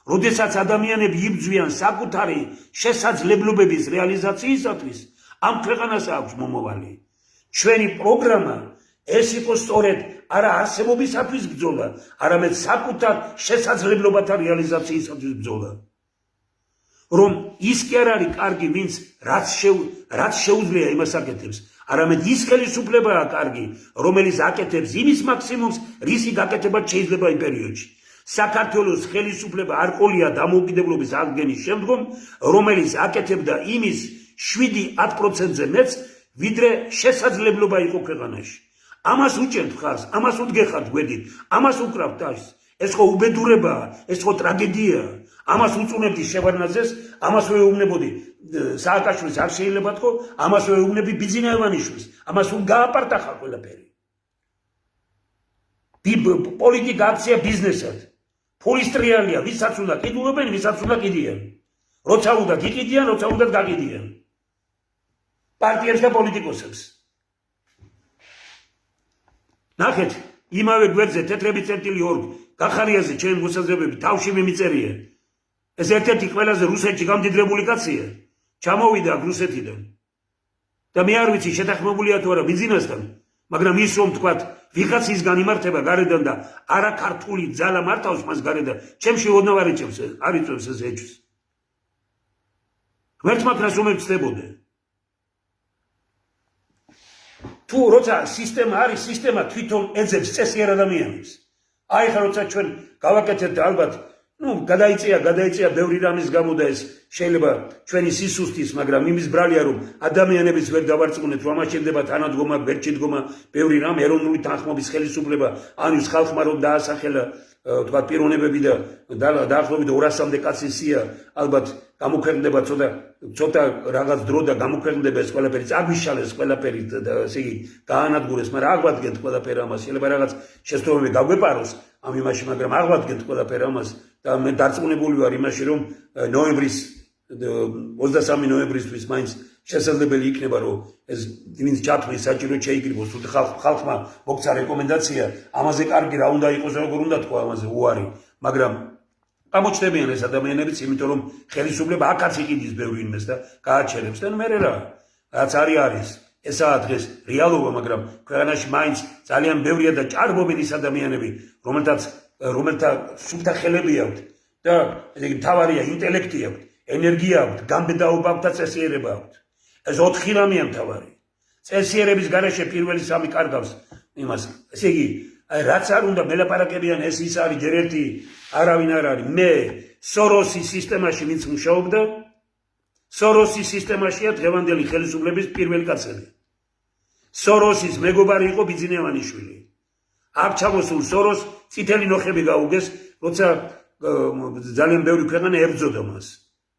როდესაც ადამიანები იბრძვიან საკუთარი შესაძლებლობების რეალიზაციისათვის, ამ ქვეყანას აქვს მომავალი. ჩვენი პროგრამა ეს იყოს სწორედ არა არსებობისათვის ბრძოლა, არამედ საკუთარ შესაძლებლობათა რეალიზაციისათვის ბრძოლა. რომ ის კი არ არის კარგი, ვინც რაც შეუძლია იმას აკეთებს, არამედ ის ხელისუფლებაა კარგი, რომელიც აკეთებს იმის მაქსიმუმს, რისი გაკეთება შეიძლება იმ პერიოდში. საქართველოს ხელისუფლება არ ყოლია დამოუკიდებლობის აღდგენის შემდგომ, რომელიც აკეთებდა იმის 7-10%-ზე მეც, ვიდრე შესაძლებლობა იყო ქვეყანაში. ამას უჭერთ ხარს, ამას უდგეხართ გვერდით, ამას უკრავთ ტაშს. ეს ხო უბედურებაა, ეს ხო ტრაგედიაა. ამას უწუნებდი შევარნაძეს, ამას ვეუბნებოდი სააკაშვილს არ შეიძლება თქო, ამას ვეუბნები ბიძინა ივანიშვილს, ამას გააპარტა ხარ ყველაფერი. პოლიტიკა აქცია ბიზნესად. ფულის ტრიალია, ვისაც უნდა კიდულობენ, ვისაც უნდა კიდიან. როცა უნდა გიყიდიან, როცა უნდა გაგიდიან. პარტიებს და პოლიტიკოსებს. ნახეთ, იმავე გვერდზე თეთრები წერტილი ორ გახარიაზე ჩემი მოსაზრებები თავში მიმიწერია. ეს ერთ-ერთი ყველაზე რუსეთში გამდიდრებული კაცია. ჩამოვიდა აქ რუსეთიდან. და მე არ ვიცი შეთანხმებულია თუ არა ბიძინასთან, მაგრამ ის რომ თქვათ, ვიღაცისგან იმართება გარედან და არა ქართული ძალა მართავს მას გარედან, ჩემში ოდნავ არ ეჭებს, არ იწევს ეს ეჭვს. ღმერთმა ქრას რომ ებწდებოდე. თუ როცა სისტემა არის, სისტემა თვითონ ეძებს წესიერ ადამიანებს. აი ხა როცა ჩვენ გავაკეთეთ ალბათ გადაიწია ბევრი რამის გამო და ეს შეიძლება ჩვენი სისუსტის, მაგრამ იმის ბრალია რომ ადამიანების ვერ დავარწმუნეთ, რომ ამას შეიძლება თანადგომა, ვერჩიდგომა, ბევრი რამ ეროვნული თანხმობის ხელისუფლება, ანის ხალხმა რომ დაასახელა თქვა პიროვნებები და დაახლოებით 200-მდე კაცის სია, ალბათ გამოქვეყნდება ცოტა რაღაც დრო და გამოქვეყნდება ეს ყველაფერი, წაგვიშალეს ყველაფერი და ესე იგი გაანადგურეს, მაგრამ აღვადგენთ ყველაფერი ამას, შეიძლება რაღაც შეცდომები გაგვეპაროს ამ იმაში, მაგრამ აღვადგენთ ყველაფერი ამას და მე დარწმუნებული ვარ იმაში, რომ 23 ნოემბრისთვის მაინც შესაძლებელი იქნება, რომ ეს ვინც ჩათვლის საჭირო შეიკრიბოს, თუ ხალხმა მოგცა რეკომენდაცია, ამაზე კარგი რა უნდა იყოს, როგორ უნდა თქვა ამაზე უარი, მაგრამ გამოჩნდებიან ეს ადამიანებიც, იმიტომ რომ ხელისუფლება აქაც იყიდის ბევრი იმეს და გააჩერებს და მე რა, რაც არის. ესაა დღეს რეალობა, მაგრამ ქვეყანაში მაინც ძალიან ბევრია და ჭარბობენ ის ადამიანები, რომელთა სუფთა ხელები აქვთ და ესე იგი მთავარია ინტელექტი აქვთ, ენერგია აქვთ, გამბედაობა აქვთ და წესიერება აქვთ. ეს 4 რამეა მთავარი. წესიერების გარეშე პირველი 3 კარგავს იმას. ესე იგი, რაც არ უნდა მელაპარაკებიან, ეს ის არის ჯერ ერთი არავინ არ არის. მე სოროსის სისტემაში ვინც მუშაობდა, სოროსის სისტემაშია დღევანდელი ხელისუფლების პირველი კაცები. სოროსის მეგობარი იყო ბიძინევანიშვილი. აქ ჩამოსულ სოროს წითელი ნოხები გაუგეს, როცა ძალიან ბევრი ქვეყანა ებრძოდა მას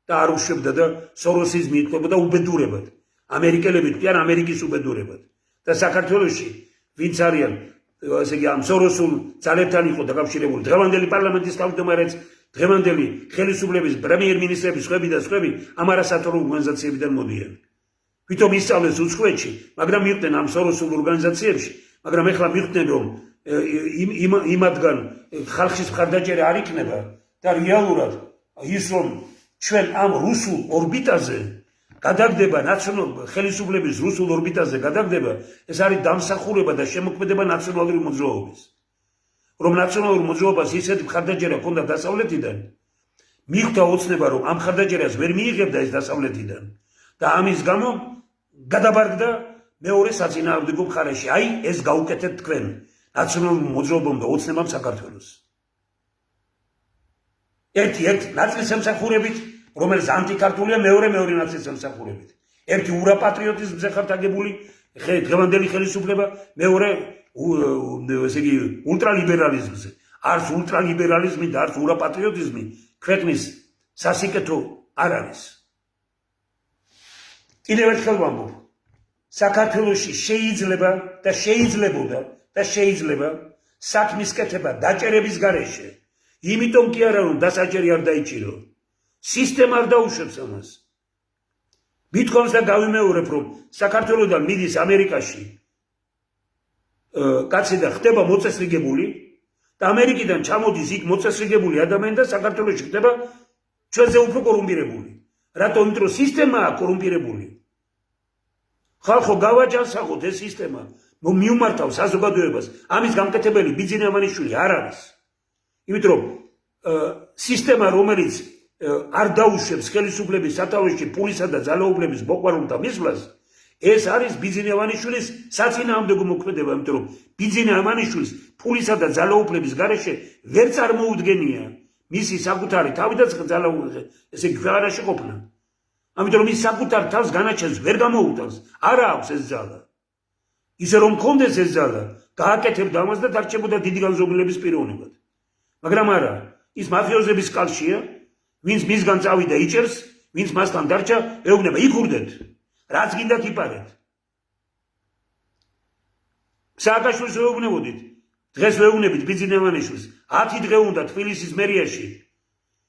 და არ უშვებდა და სოროსის მიიტყობოდა უბედურებად. ამერიკელები თქვენ ამერიკის უბედურებად. და საქართველოში ვინც არიან, ესე იგი ამ სოროსულ ძალებთან იყო დაკავშირებული დღევანდელი პარლამენტის თავმჯდომარეც, დღევანდელი ხელისუფლების პრემიერ-მინისტრების ხვები და სხვები ამ არასათაურო ორგანიზაციებიდან მოდიან. Ვითომ ისწავლეს უცხოეთში, მაგრამ მიხვდნენ ამ სოროსულ ორგანიზაციებში, მაგრამ ეხლა მიხვდნენ რომ იმათგან ხალხის მხარდაჭერა არ იქნება და რეალურად ის რომ ჩვენ ამ რუსულ ორბიტაზე გადაგდება ხელისუფლების რუსულ ორბიტაზე გადაგდება, ეს არის დამსახურება და შემოქმედება ნაციონალური მოძრაობის. რომ ნაციონალურ მოძრაობას ისეთი მხარდაჭერა ჰქონდა დასავლეთიდან, მიხვდა ოცნება რომ ამ მხარდაჭერას ვერ მიიღებდა ეს დასავლეთიდან და ამის გამო გადაბარგდა მეორე საწინააღმდეგო მხარეში. აი ეს გაუკეთეთ თქვენ ნაციონალურ მოძრაობამ და ოცნებამ საქართველოს. ერთი ნაწილის ემსახურებით, რომელიც ანტიკართულია, მეორე ნაწილის ემსახურებით. ერთი ურაპატრიოტიზმზე ხართ აგებული დღევანდელი ხელისუფლება, მეორე ესე იგი ულტრალიბერალიზმზე. არც ულტრალიბერალიზმი და არც ურაპატრიოტიზმი ქვეყნის სასიკეთო არ არის. კიდევ ერთხელ ვამბობ, საქართველოში შეიძლება და შეიძლებოდა და შეიძლება საქმის კეთება დაჭერების გარეშე. იმიტომ კი არა რომ დასაჭერი არ დაიჭირო. სისტემა არ დაუშვებს ამას. მithkoms და გავიმეორებ რომ საქართველოდან მიდის ამერიკაში კაცი და ხდება მოწესრიგებული და ამერიკიდან ჩამოდის იქ მოწესრიგებული ადამიანი და საქართველოში ხდება ჩვენზე უფრო კორუმპირებული. რატომ? იმიტომ რომ სისტემაა კორუმპირებული. ხალხო გავაჯანსაღოთ ეს სისტემა, მიუმართავ საზოგადოებას. ამის გამკეთებელი ბიძინევანიშვილი არ არის. იმიტომ რომ სისტემა რომელიც არ დაუშვებს ხელისუფლების სათავეში პულისა და ძალაუფლების მოყვარულთა მისვლას, ეს არის ბიძინევანიშვილის საწინააღმდეგო მოქმედება, იმიტომ რომ ბიძინევანიშვილს პულისა და ძალაუფლების გარეშე ვერ წარმოუდგენია მისი საკუთარი თავი და ესე ქვეყანაში ყოფნა. ამიტომ ის საკუთარ თავს განაჩენს ვერ გამოუტანს. არა აქვს ეს ძალა. ისე რომ მქონდეს ეს ძალა, გააკეთებდა ამას და დარჩებოდა დიდი განზომილების პიროვნებად. მაგრამ არა, ის მაფიოზების კავშირია, ვინც მისგან წავიდა იჭერს, ვინც მასთან დარჩა, ეუბნება იქურდეთ. რაც გინდათ იპარეთ. სააკაშვილს ვეუბნებოდით, დღეს ვეუბნებით ბიძინევანიშვილს, 10 დღე უნდა თბილისის მერიაში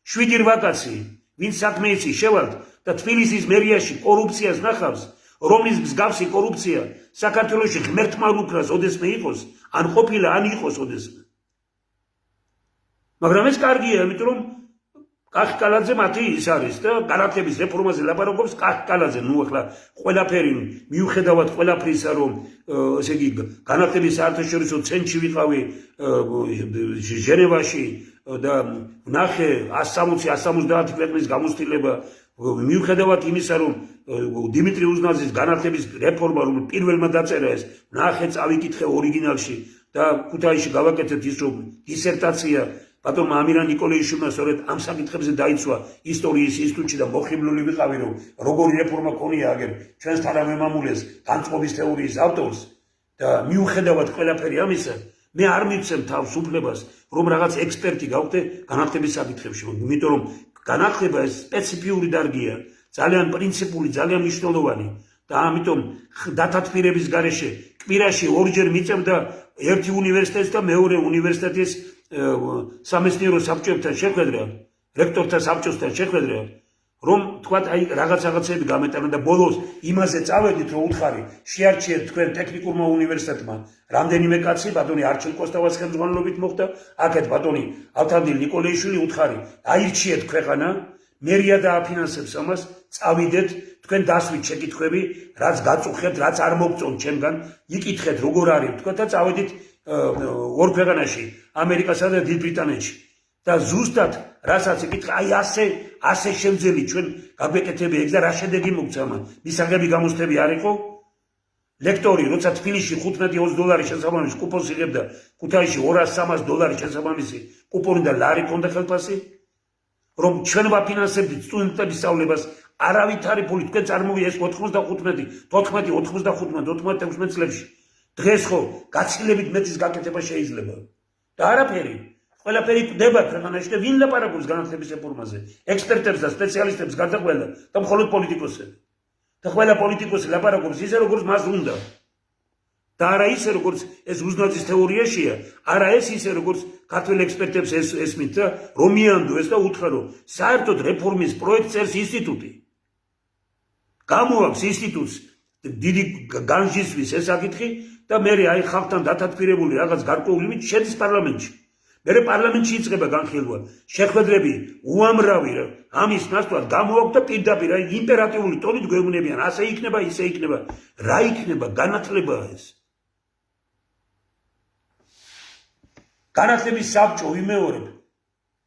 7-8 კაცი, ვინც საქმე იცის შევალთ და თბილისის მერიაში კორუფციას ნახავს, რომლის მსგავსი კორუფცია საქართველოში ღმერთმა უკრას ოდესმე იყოს, ან ყოფილა, ან იყოს ოდესმე. მაგრამ ეს კარგია, იმიტომ რომ კახკალაძე მათი ის არის და განათლების რეფორმაზე ლაპარაკობს კახკალაძე. ნუ ახლა ყველაფერი მიუხედავად ყველაფრისა რომ ესე იგი განათლების საერთაშორისო ცენტრში ვიყავი ჟენევაში და ნახე 160-170 ქვეყნის გამოცდილება, მიუხედავად იმისა რომ დიმიტრი უზნაძის განათლების რეფორმა რომ პირველმა დაწერა ეს, ნახე წავიკითხე ორიგინალში და ქუთაისში გავაკეთეთ ის რომ დისერტაცია ბატონმა ამირან ნიკოლეიშვილმა სწორედ ამ საკითხებზე დაიცვა ისტორიის ინსტიტუტში და მოხიბლული ვიყავი რომ როგორი რეფორმა ქონია აგერ ჩვენს თანამემამულეს განწყობის თეორიის ავტორს და მიუხედავად ყველაფერი ამისა მე არ მივცემ თავს უფლებას რომ რაღაც ექსპერტი გავხდე განათლების საკითხებში, იმიტომ რომ განათლება ეს სპეციფიური დარგია, ძალიან პრინციპული, ძალიან მნიშვნელოვანი და ამიტომ დათათბირების გარეშე კვირაში ორჯერ მიწევდა ერთი უნივერსიტეტის და მეორე უნივერსიტეტის სამეცნიერო საბჭოებთან შეხვედრა, რექტორთა საბჭოსთან შეხვედრა, რომ თქვათ აი რაღაცები გამეტანა და ბოლოს იმაზე წავედით რომ უთხარი შეარჩიეთ თქვენ ტექნიკურმა უნივერსიტეტმა რამდენიმე კაცი ბატონი არჩილ კოსტავას ხელმძღვანელობით მოხდა, აქეთ ბატონი ალთანდილ ნიკოლეიშვილი უთხარი აირჩიეთ ქვეყანა, მერია დააფინანსებს ამას, წავიდეთ, თქვენ დასვით შეკითხვები, რაც გაწუხებთ, რაც არ მოგწონთ ჩემგან, იკითხეთ როგორ არის, თქვა და წავედით ორ ქვეყანაში, ამერიკასა და დიდ ბრიტანეთში. და ზუსტად რასაც იკითხა, აი ასე შევძელი ჩვენ გაგვეკეთები ეგ და რა შედეგი მოგცა მან. მისაღები გამოსთები არ იყო? ლექტორი, როცა თბილისში 15-20 დოლარი შესაბამისი კუპონს იღებდა, ქუთაისში 200-300 დოლარი შესაბამისი კუპონი და ლარი ქონდა ხელფასი, რომ ჩვენ ვაფინანსებდით სტუდენტების სწავლებას, არავითარი ფული თქვენ წარმოვიდგინეთ 95, 14, 95, 96 წლებში. დღეს ხო გაცილებით მეტის გაკეთება შეიძლება. და არაფერი. ყველაფერი კვდება ქვეყანაში და ვინ ლაპარაკობს განათლების რეფორმაზე? ექსპერტებს და სპეციალისტებს გარდა ყველა და მხოლოდ პოლიტიკოსები. და ყველა პოლიტიკოსი ლაპარაკობს ისე როგორც მას უნდა. და არა ისე როგორც ეს უზნაძის თეორიაშია, არა ეს ისე როგორც ქართველ ექსპერტებს ესმით და რომ მიანდოს და უთხრა რომ საერთოდ რეფორმის პროექტს წერს ინსტიტუტი. გამოაქვს ინსტიტუტს დიდი განსჯისთვის ეს საკითხი და მე აი ხალხთან დათათბირებული რაღაც გარკვეული მით შედის პარლამენტში. მე პარლამენტში იწყება განხილვა, შეხვედრები უამრავი ამის ნაცვლად გამოაქვს და პირდაპირ აი იმპერატიული ტონით გვეუბნებიან, ასე იქნება, ისე იქნება. რა იქნება? განათლებაა ეს. განათლების საბჭო ვიმეორებ.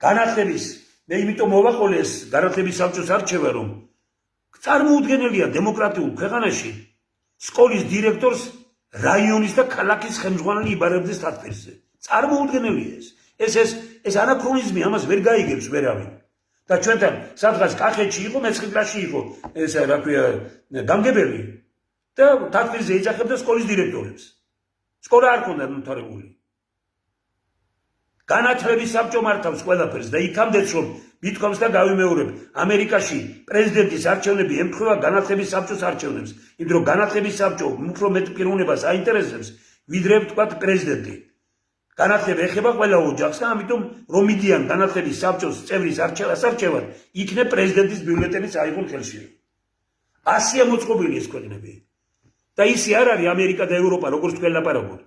განათლების მე იმიტომ მოვაყოლე ეს განათლების საბჭოს არჩევა, რომ წარმოუდგენელია დემოკრატიულ ქვეყანაში სკოლის დირექტორს რაიონის და ქალაქის ხელმძღვანელი იბარებდეს თათბირზე. წარმოუდგენელია ეს ანაქრონიზმი, ამას ვერ გაიგებს ვერავინ. და ჩვენთან სადღაც კახეთში იყო, მეცხრე კლასში იყო ეს რა ქვია გამგებელი და თათბირზე ეძახებდა სკოლის დირექტორებს. სკოლა არ ქონდა ნოთარებული. განათლების საბჭო მართავს ყველაფერს და იქამდეც რომ მithქვამს და გავიმეორებ, ამერიკაში პრეზიდენტის არჩევნები ემთხვევა განათლების საბჭოს არჩევნებს, იმიტომ რომ განათლების საბჭო უფრო მეტ პიროვნებას აინტერესებს, ვიდრე ვთქვათ პრეზიდენტი. განათლება ეხება ყველა ოჯახს და ამიტომ რომ მიდიან განათლების საბჭოს წევრის არჩევად, იქნებ პრეზიდენტის ბიულეტენიც აიღონ ხელში. ასია მოწყობილი ეს ქვეყნები. და ისე არ არის ამერიკა და ევროპა, როგორც თქვენ ლაპარაკობთ.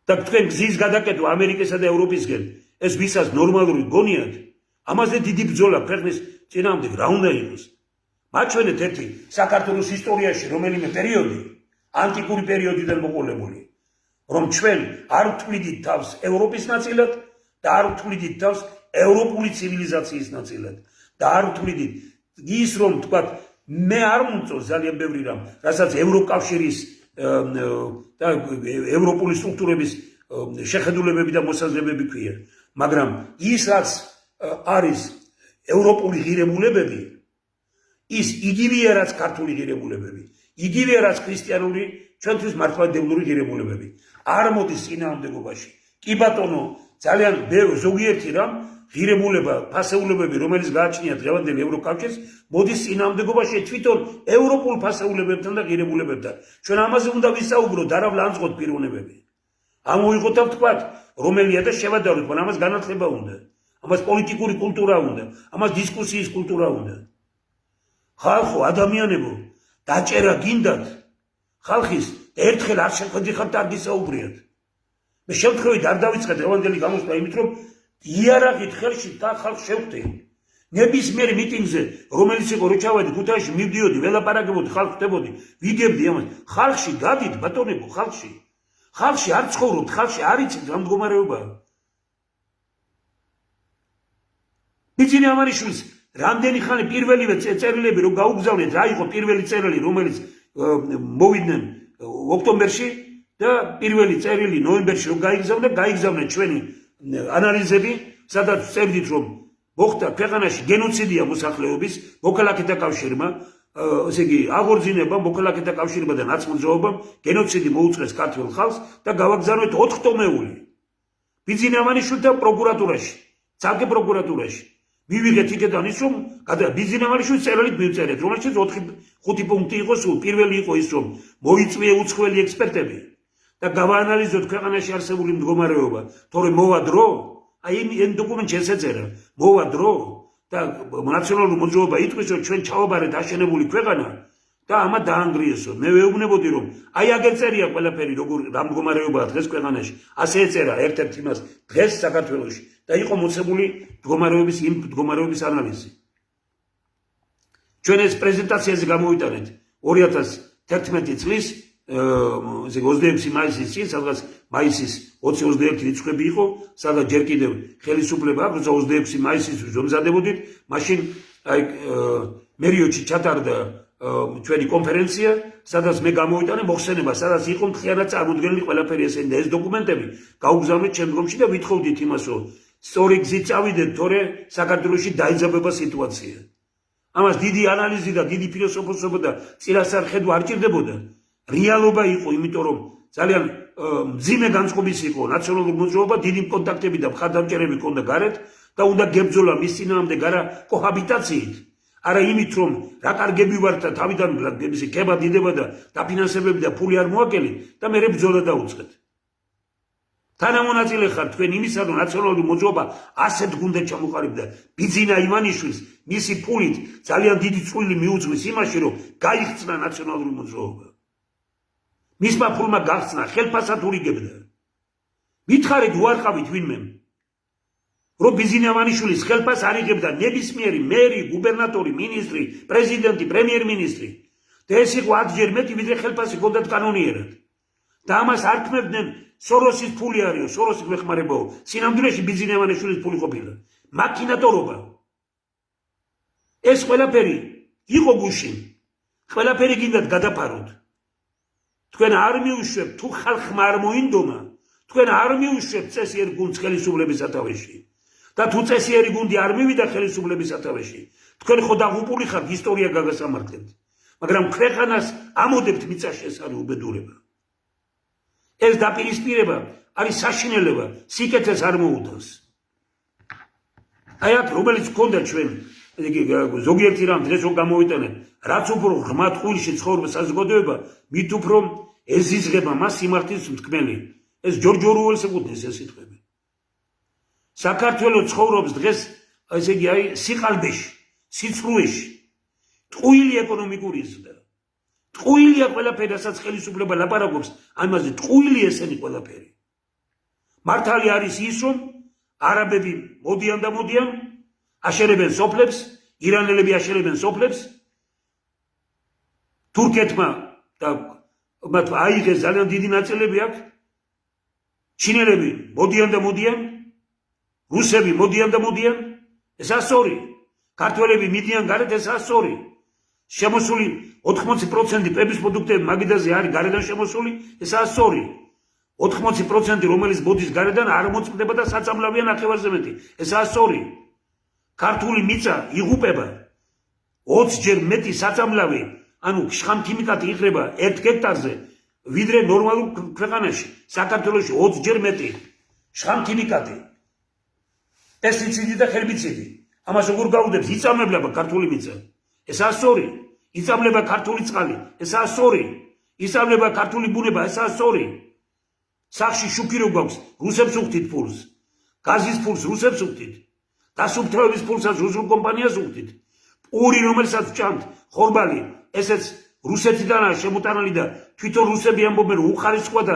და თქვენ გზის გადაკეთვა ამერიკასა და ევროპისგან ეს ვისაც ნორმალური გონიათ, ამაზე დიდი ბრძოლა ქვეყნის წინააღმდეგ რა უნდა იყოს. მაჩვენეთ ერთი საქართველოს ისტორიაში რომელიმე პერიოდი, ანტიკური პერიოდიდან მოყოლებული, რომ ჩვენ არ ვთვლიდით თავს ევროპის ნაწილად და არ ვთვლიდით თავს ევროპული ცივილიზაციის ნაწილად და არ ვთვლიდით ის რომ თქვათ მე არ მომწონს ძალიან ბევრი რამ, რასაც ევროკავშირის და ევროპული სტრუქტურების შეხედულებები და მოსაზრებები ქვია, მაგრამ ის რაც არის ევროპული ღირებულებები, ის იგივეა რაც ქართული ღირებულებები, იგივეა რაც ქრისტიანული ჩვენთვის მართლმადიდებლური ღირებულებები. არ მოდის წინააღმდეგობაში. კი ბატონო, ძალიან ზოგიერთი რამ ღირებულება, ფასეულებები, რომელიც გააჩნია დღევანდელ ევროკავშირს, მოდის წინააღმდეგობაში თვითონ ევროპულ ფასეულებებთან და ღირებულებებთან. ჩვენ ამაზე უნდა ვისაუბროთ, არა ვლანძღოთ პიროვნებები. ამოვიღოთ და ვთქვათ, რომელია და შევადაროთ, მაგრამ ამას განათლება უნდა. ამას პოლიტიკური კულტურა უნდა, ამას დისკუსიის კულტურა უნდა. ხალხო, ადამიანებო, დაჭერა გინდათ ხალხის ერთხელ არ შეხვედრიხართ და არ გისაუბრიათ. მე შემთხვევით არ დავიწყეთ ევანგელი გამოსვლა იმით, რომ იარაღით ხელში და ხალხს შევხვდე. ნებისმიერ მიტინგზე, რომელიც იყო რო ჩავედი ქუთაისში, მივდიოდი, ველაპარაკებოდი, ხალხს ხდებოდი, ვიგებდი ამას. ხალხში გადით, ბატონებო, ხალხში. ხალხში არ ცხოვრობთ, ხალხში არ იცით რა მდგომარეობაა. ბიძინე ამარიშვილს რამდენი ხანი პირველივე წერილები რომ გაუგზავნეთ, რა იყო პირველი წერილი, რომელიც მოვიდნენ ოქტომბერში და პირველი წერილი ნოემბერში რომ გაიგზავნეთ ჩვენი ანალიზები, სადაც წერდით რომ მოხდა ქვეყანაში გენოციდია მოსახლეობის, მოქალაქეთა კავშირმა, ესე იგი აღორძინება მოქალაქეთა კავშირმა და ნაცმოძრაობამ გენოციდი მოუწეს ქართულ ხალხს და გავაგზავნეთ 4 ტომეული. ბიძინე ამარიშვილთა პროკურატურაში, ცალკე პროკურატურაში. მივიღეთ იქიდან ის რომ ბიძინე ამარიშვილის წერილით მივწერეთ, რომელშიც 5 პუნქტი იყო სულ. პირველი იყო ის რომ მოიწვია უცხოელი ექსპერტები და გავაანალიზოთ ქვეყანაში არსებული მდგომარეობა, თორემ მოვა დრო, აი ამ დოკუმენტში ესეწერა, მოვა დრო და ნაციონალური მოძრაობა იტყვის რომ ჩვენ ჩავაბარეთ აშენებული ქვეყანა და ამა დაანგრიესო. მე ვეუბნებოდი რომ აი აგერ წერია ყველაფერი როგორ რა მდგომარეობაა დღეს ქვეყანაში. ასე ეწერა ერთ-ერთ იმას დღეს საქართველოში და იყო მოცემული მდგომარეობის ანალიზი. ჩვენ ეს პრეზენტაციაზე გამოვიტანეთ 2011 წლის 26 მაისის წინ, სადღაც მაისის 20-21 რიცხვები იყო, სადაც ჯერ კიდევ ხელისუფლება აქვს, როცა 26 მაისისთვის ვემზადებოდით, მაშინ მერიოჩი ჩატარდა ჩვენი კონფერენცია, სადაც მე გამოვიტანე მოხსენება, სადაც იყო მთლიანად წარმოდგენილი ყველაფერი ესენი და ეს დოკუმენტები გაუგზავნეთ შემდგომში და ვითხოვდით იმას, რომ სწორი გზით წავიდეთ, თორე საქართველოში დაიძაბება სიტუაცია. ამას დიდი ანალიზი და დიდი ფილოსოფოსობა და წინასწარ ხედვა არ ჭირდებოდა. რეალობა იყო, იმიტომ რომ ძალიან მძიმე განწყობის იყო ნაციონალური მოძრაობა, დიდი კონტაქტები და მხარდამჭერები ჰქონდა გარეთ და უნდა გებრძოლა მის წინააღმდეგ არა კოჰაბიტაციით, არა იმით, რომ რა კარგები ვართ და თავიდან ქება დიდება და დაფინანსებები და ფული არ მოაკელით და მე ბრძოლა დაუწყეთ. თანამონაწილე ხარ თქვენ იმისა, რომ ნაციონალური მოძრაობა ასეთ გუნდად ჩამოყალიბდა ბიძინა ივანიშვილს მისი ფულით ძალიან დიდი წვლილი მიუძღვის იმაში, რომ გაიხსნა ნაციონალური მოძრაობა. მისმა ფულმა გახსნა, ხელფასად ურიგებდა. მითხარით უარყავით ვინმე, რომ ბიძინა ივანიშვილის ხელფას არ იღებდა ნებისმიერი მერი, გუბერნატორი, მინისტრი, პრეზიდენტი, პრემიერ-მინისტრი და ეს იყო 10-ჯერ მეტი, ვიდრე ხელფასი ჰქონდათ კანონიერად. და ამას არ ქმნებდნენ სოროსის ფული არისო, სოროსი გვეხმარებაო. სინამდვილეში ბიძინა ივანიშვილის ფული ყოფილა. მაქინატორობა. ეს ყველაფერი იყო გუშინ. ყველაფერი გინდათ გადაფაროთ. თქვენ არ მიუშვებთ, თუ ხალხმა არ მოინდომა, თქვენ არ მიუშვებთ წესიერ გუნდს ხელისუფლების სათავეში. და თუ წესიერი გუნდი არ მივიდა ხელისუფლების სათავეში, თქვენ ხო დაღუპული ხართ, ისტორია გაგასამართლებთ. მაგრამ ქვეყანას ამოდებთ მიწაში, ეს არის უბედურება. ეს დაპირისპირება არის საშინელება, სიკეთეს არ მოუდავს. აი აქ რომელიც გქონდა ჩვენ, ზოგიერთი რამ დღეს რომ გამოვიტანეთ, რაც უფრო ღრმად ხულში ცხოვრება საზოგადოება, მით უფრო ეზიზღება მას სიმართლის მთქმელი. ეს ჯორჯ ორუელს ეკუთვნის ეს სიტყვები. საქართველო ცხოვრობს დღეს, ესე იგი აი სიყალბეში, სიცრუეში, ტყუილი ეკონომიკური ზრდა. ტყუილია ყველაფერი, რასაც ხელისუფლება ლაპარაკობს, ამაზე ტყუილი ესენი ყველაფერი. მართალი არის ის, რომ არაბები მოდიან და მოდიან, აშერებენ სოფლებს, ირანელები აშერებენ სოფლებს, თურქეთმა და მათ აიღეს ძალიან დიდი ნაწილები აქვს, ჩინელები მოდიან და მოდიან, რუსები მოდიან და მოდიან, ეს ასორი, ქართველები მიდიან გარეთ, ეს ასორი. შემოსული 80% პების პროდუქტები მაგიდაზე არის გარედან შემოსული, ეს ასორი. 80% რომელიც მოდის გარედან არ მოწყდება და საწამლავია ნახევარზე მეტი, ეს ასორი. ქართული მიწა იღუპება 20-ჯერ მეტი საწამლავი, ანუ შხამქიმიკატი იღრება 1 ჰექტარზე, ვიდრე ნორმალურ ქვეყანაში, საქართველოში 20-ჯერ მეტი შხამქიმიკატი, პესტიციდი და ჰერბიციდი. ამას როგორ გაუდებს? იწამლება ქართული მიწა. ეს ასორი. იწამლება ქართული წყალი, ეს ასორი. იწამლება ქართული ბუნება, ეს ასორი. სახში შუქი რო გვაქვს, რუსებს უხდით ფულს. გაზის ფულს რუსებს უხდით. დასუფთავების ფულსაც რუსულ კომპანიას უხდით. პური რომელსაც ვჭამთ, ხორბალი, ესეც რუსეთიდანაა შემოტანილი და თვითონ რუსები ამბობენ, რომ უხარისხვა და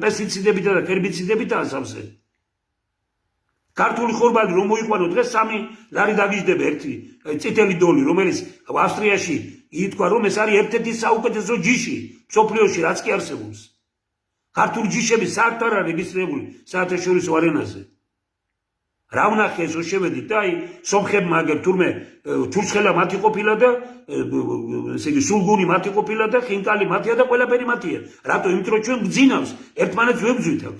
პესტიციდებით და ჰერბიციდებითაა სავსე. ქართული ხორბალი რომ მოიყვანო დღეს 3 ლარი დაგიждდება ერთი წითელი დოლი, რომელიც ავსტრიაში ითქვა, რომ ეს არის ერთ-ერთი საუკეთესო ჯიში მსოფლიოში, რაც კი არსებობს. ქართული ჯიშები საერთოდ არ არის რეგისტრირებული საერთაშორისო არენაზე. რა ვნახე ეს შევედით და აი სომხებმა აგერ თურმე ჩურჩხელა მათი ყოფილა და ესე იგი სულგუნი მათი ყოფილა და ხინკალი მათია და ყველაფერი მათია. რატო? იმიტომ რომ ჩვენ გძინავს, ერთმანეთს ვებძვით აქ.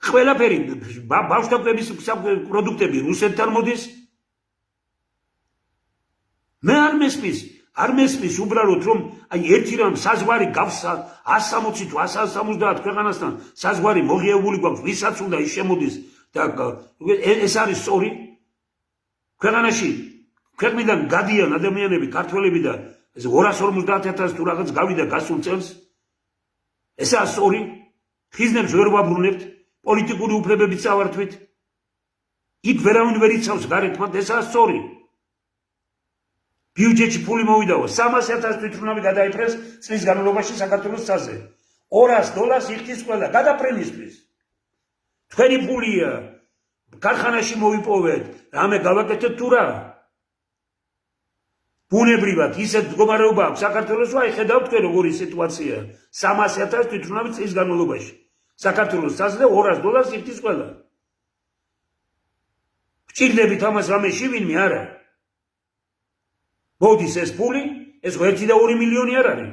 ყველაფერი ბავშვების პროდუქტები რუსეთთან მოდის. მე არ მესმის უბრალოდ რომ აი ერთი რამ საზღვარი გავსა 160 თუ 170 ქვეყანასთან საზღვარი მოღიებული გვაქვს, ვისაც უნდა ის შემოდის და ეს არის სწორი. ქვეყანაში ქვეყნიდან გადიან ადამიანები, ქართველები და 250,000 თუ რაღაც გავიდა გასულ წელს. ესაა სწორი. ხიზნებს ვერ ვაბრუნებთ. პოლიტიკური უფლებებით წავართვით. იქ ვერავინ ვერ იცავს გარეთ მათ, ესაა სწორი. ბიუჯეტში ფული მოვიდაო, 300,000 თვითმფრინავი გადაიფრეს წლის განმავლობაში საქართველოს ცაზე. $200 იხდის ყველა გადაფრენისთვის. თქვენი ფულია, ქარხანაში მოვიპოვეთ, რამე გავაკეთეთ თუ რა? ბუნებრივად ისეთ მდგომარეობა აქვს საქართველოს, აი ხედავთ თქვენ როგორი სიტუაცია 300,000 თვითმფრინავის წლის განმავლობაში. საქართველოს საზრე $200 იხდის ყველა. გჭირდებით ამას რამე შივინმე არა. მოდის ეს ფული, ეს 1 და 2 მილიონი არ არის.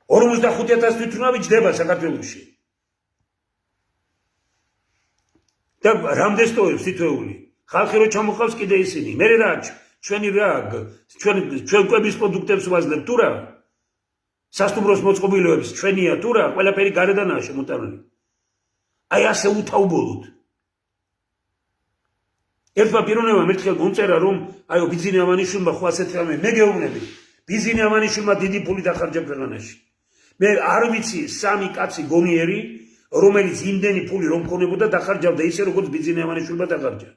45,000 თვითმფრინავი ჯდება საქართველოში. და რამდენს ტოვებს თითოეული? ხალხი რო ჩამოყავს კიდე ისინი. მე რა ჩვენი რა ჩვენ კვების პროდუქტებს ვაძლევთ თუ რა? სასტუმროს მოწყობილობებს ჩვენია თუ რა? ყველაფერი გარედანაა შემოტანილი. აი ასე უთავბოლოდ. ერთმა პიროვნებამ ერთხელ მომწერა რომ აი ბიზინე ავანიშვილმა ხო ასეთ რამე მე გეუბნები. ბიზინე ავანიშვილმა დიდი ფული დახარჯა ქვეყანაში. მე არ ვიცი სამი კაცი გონიერი რომელიც იმდენი ფული რომ ქონებოდა დახარჯავდა ისე როგორც ბიზინე ავანიშვილმა დახარჯა.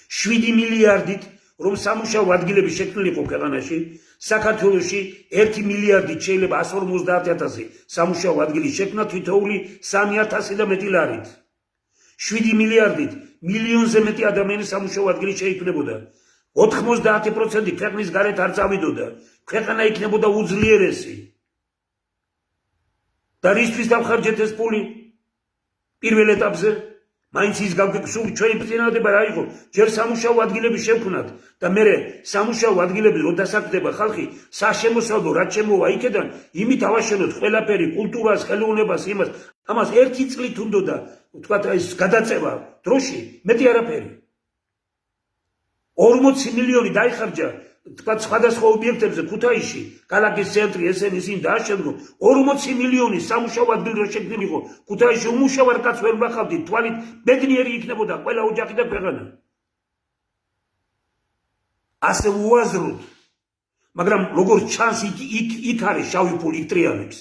7 მილიარდით რომ სამუშაო ადგილები შექმნილიყო ქვეყანაში, საქართველოში 1 მილიარდით შეიძლება 150,000 სამუშაო ადგილი შექმნა თითოეული 3,000 და მეტი ლარით. 7 მილიარდით მილიონზე მეტი ადამიანი სამუშაო ადგილი შეიქმნებოდა. 90% ქვეყნის გარეთ არ წავიდოდა. ქვეყანა იქნებოდა უძლიერესი. და რისთვის დავხარჯეთ ეს ფული? პირველ ეტაპზე მაინც ის გავგექსული ჩვენი წინადადება რა იყო? ჯერ სამუშაო ადგილები შევქმნათ და მე სამუშაო ადგილები რო დასაქმდება ხალხი საშემოსავლო რაც შემოვა იქიდან იმით ავაშენოთ ყველაფერი კულტურას, ხელოვნებას, იმას. ამას 1 წლით უნდოდა ვთქვათ ეს გადაწევა დროში, მეტი არაფერი. 40 მილიონი დაიხარჯა თქვათ სხვადასხვა ობიექტებზე ქუთაისში, ქალაქის ცენტრი, ესენი ისინი დააშენო 40 მილიონი სამუშაო ადგილი რო შექმნილიყო. ქუთაისში უმუშავარ კაცს ვერ ვახავდით, თვალით ბედნიერი იქნებოდა ყველა ოჯახი და ქვეყანა. ასე უაზროდ. მაგრამ როგორც ჩანს იქ არის შავი ფული იქ ტრიალებს.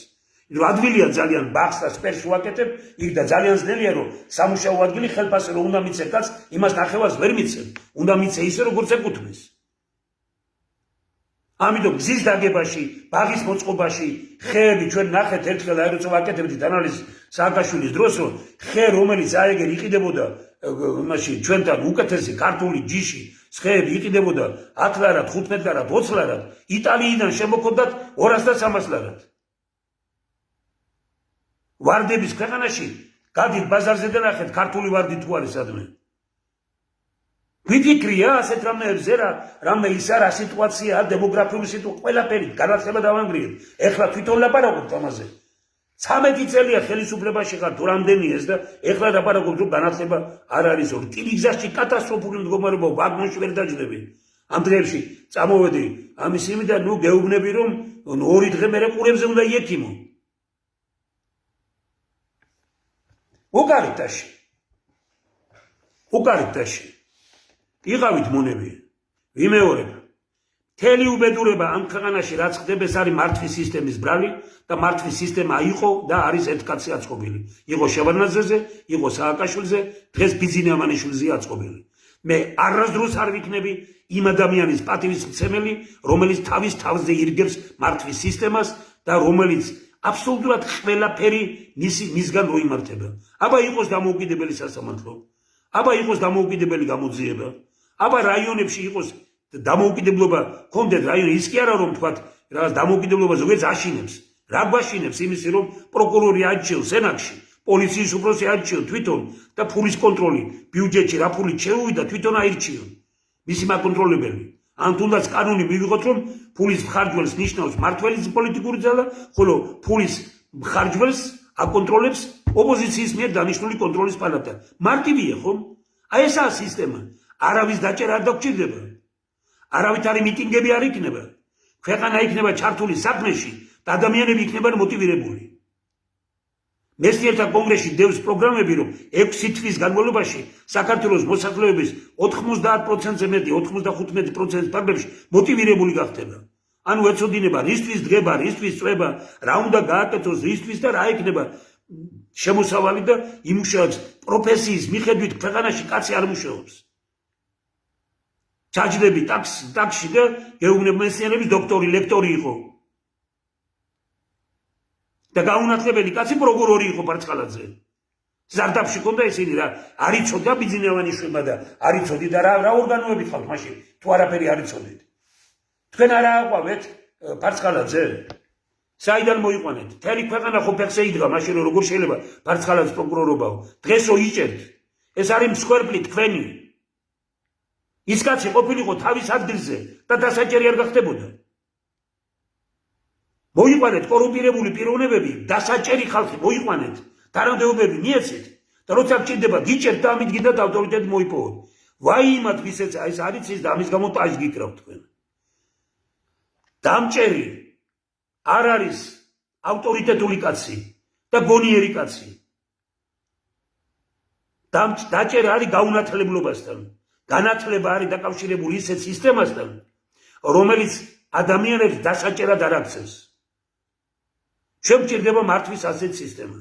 ადვილია ძალიან ბახს და სპერს ვაკეთებ, იქ და ძალიან ძნელია რომ სამუშაო ადგილი ხელფასი რომ უნდა მიცე კაც, იმას ნახევარს ვერ მიცემ. უნდა მიცე ისე როგორც ეკუთვნის. ამიტომ გზის დაგებაში, ბაღის მოწყობაში, ხეები ჩვენ ნახეთ ერთხელ აი როცა ვაკეთებდით ანალიზს სააკაშვილის დროს, რომ ხე რომელიც აეგერ იყიდებოდა იმაში ჩვენთან უკეთესი ქართული ჯიში, ხეები იყიდებოდა 10 ლარად, 15 ლარად, 20 ლარად, იტალიიდან შემოქონდათ 200 და 300 ლარად. ვარდების ქვეყანაში გადით ბაზარზე და ნახეთ ქართული ვარდი თუ არის სადმე. ვიფიქრია ასეთ რამეებზე რამე ის არა სიტუაცია, დემოგრაფიული სიტუაცია, ყველაფერი განათლება დავანგრიეთ. ეხლა თვითონ ლაპარაკობთ ამაზე. 13 წელია ხელისუფლებაში ხარ თუ რამდენიეს და ეხლა ლაპარაკობთ რომ განათლება არ არის ორ. ტილიგზაში კატასტროფული მდგომარეობა, ვაგონში ვერ დაჯდები. ამ დღეებში წამოვედი ამის იმიდან, ნუ გეუბნები რომ 2 დღე მერე ყურებზე უნდა იექიმო. უკარიტაში იყავით მონები, ვიმეორებ. მთელი უბედურება ამ ქვეყანაში რაც ხდება ეს არის მართვის სისტემის ბრალი და მართვის სისტემა იყო და არის ერთ კაცზე აწყობილი. იყო შევარდნაძეზე, იყო სააკაშვილზე, დღეს ბიზინე ავანიშვილზეა აწყობილი. მე არასდროს არ ვიქნები იმ ადამიანის პატივისმცემელი, რომელიც თავის თავზე ირგებს მართვის სისტემას და რომელიც აბსოლუტურად ყველაფერი მისგან მოიმართება. აბა იყოს დამოუკიდებელი სასამართლო, აბა იყოს დამოუკიდებელი გამოძიება, აბა რაიონებში იყოს დამოუკიდებლობა, კონდეთ რაიონი ის კი არა რომ თქვათ რაღაც დამოუკიდებლობა ზოგადად აშინებს. რა გვაშინებს იმისი რომ პროკურორი აჩიო სენაკში, პოლიციის უფროსი აჩიო თვითონ და ფულის კონტროლი ბიუჯეტში რა ფული შეუვიდა თვითონ აირჩიო. მისი მაკონტროლებელი. ან თუნდაც კანონი მივიღოთ რომ ფულის მხარჯველს ნიშნავს მმართველის პოლიტიკური ძალა, ხოლო ფულის მხარჯველს აკონტროლებს ოპოზიციის მიერ დანიშნული კონტროლის პალატა. მარტივია ხომ? აი ესაა სისტემა. არავის დაჭერა არ დაგჭირდება. არავითარი მიტინგები არ იქნება. ქვეყანა იქნება ჩართული საქმეში და ადამიანები იქნებიან მოტივირებული. მესტიერთა კონგრესში დევს პროგრამები რომ 6 თვის განმავლობაში საქართველოს მოსახლეობის 90%-ზე მეტი 95% ფარგლებში მოტივირებული გახდება. ანუ ეცოდინება რისთვის დგება, რისთვის წვება, რა უნდა გააკეთოს, რისთვის და რა იქნება შემოსავალი და იმუშავებს პროფესიის მიხედვით ქვეყანაში კაცი არ მუშაობს. ჩაჯდები ტაქსში და გეუბნები მეცნიერების დოქტორი, ლექტორი იყო. და გაუნათლებელი კაცი პროკურორი იყო პარწყალაძე. ზარდაფში ქონდა ისინი რა არ იცოდა ბიძინევანიშვილმა და არ იცოდით და რა ორგანოებით ხალხ მაშინ თუ არაფერი არ იცოდით თქვენ არა აყვავეთ ფარცხალაძე საიდან მოიყვანეთ მთელი ქვეყანა ხო ფეხზე იდგა მაშინ როგორ შეიძლება ფარცხალაძის პროკურორობაო დღესო იჭერთ ეს არის მსხვერპლი თქვენი ის კაცი ყოფილიყო თავის ადგილზე და დასაჭერი არ გახდებოდა მოიყვანეთ კორუმპირებული პიროვნებები დასაჭერი ხალხი მოიყვანეთ თანამდებობები მიეცეთ და როცა გჭირდება გიჭერთ და ამით გინდათ ავტორიტეტი მოიპოვოთ ვაი იმათ ვისაც ეს არის ის და ამის გამო ტაჟ გიკრავთ თქვენ დამჭერი არ არის ავტორიტეტული კაცი და გონიერი კაცი დაჭერა არის გაუნათლებლობასთან განათლება არის დაკავშირებული ისეთ სისტემასთან რომელიც ადამიანებს დასაჭერად არ აქცევს ჩვენ გვჭირდება მართვის ასეთ სისტემა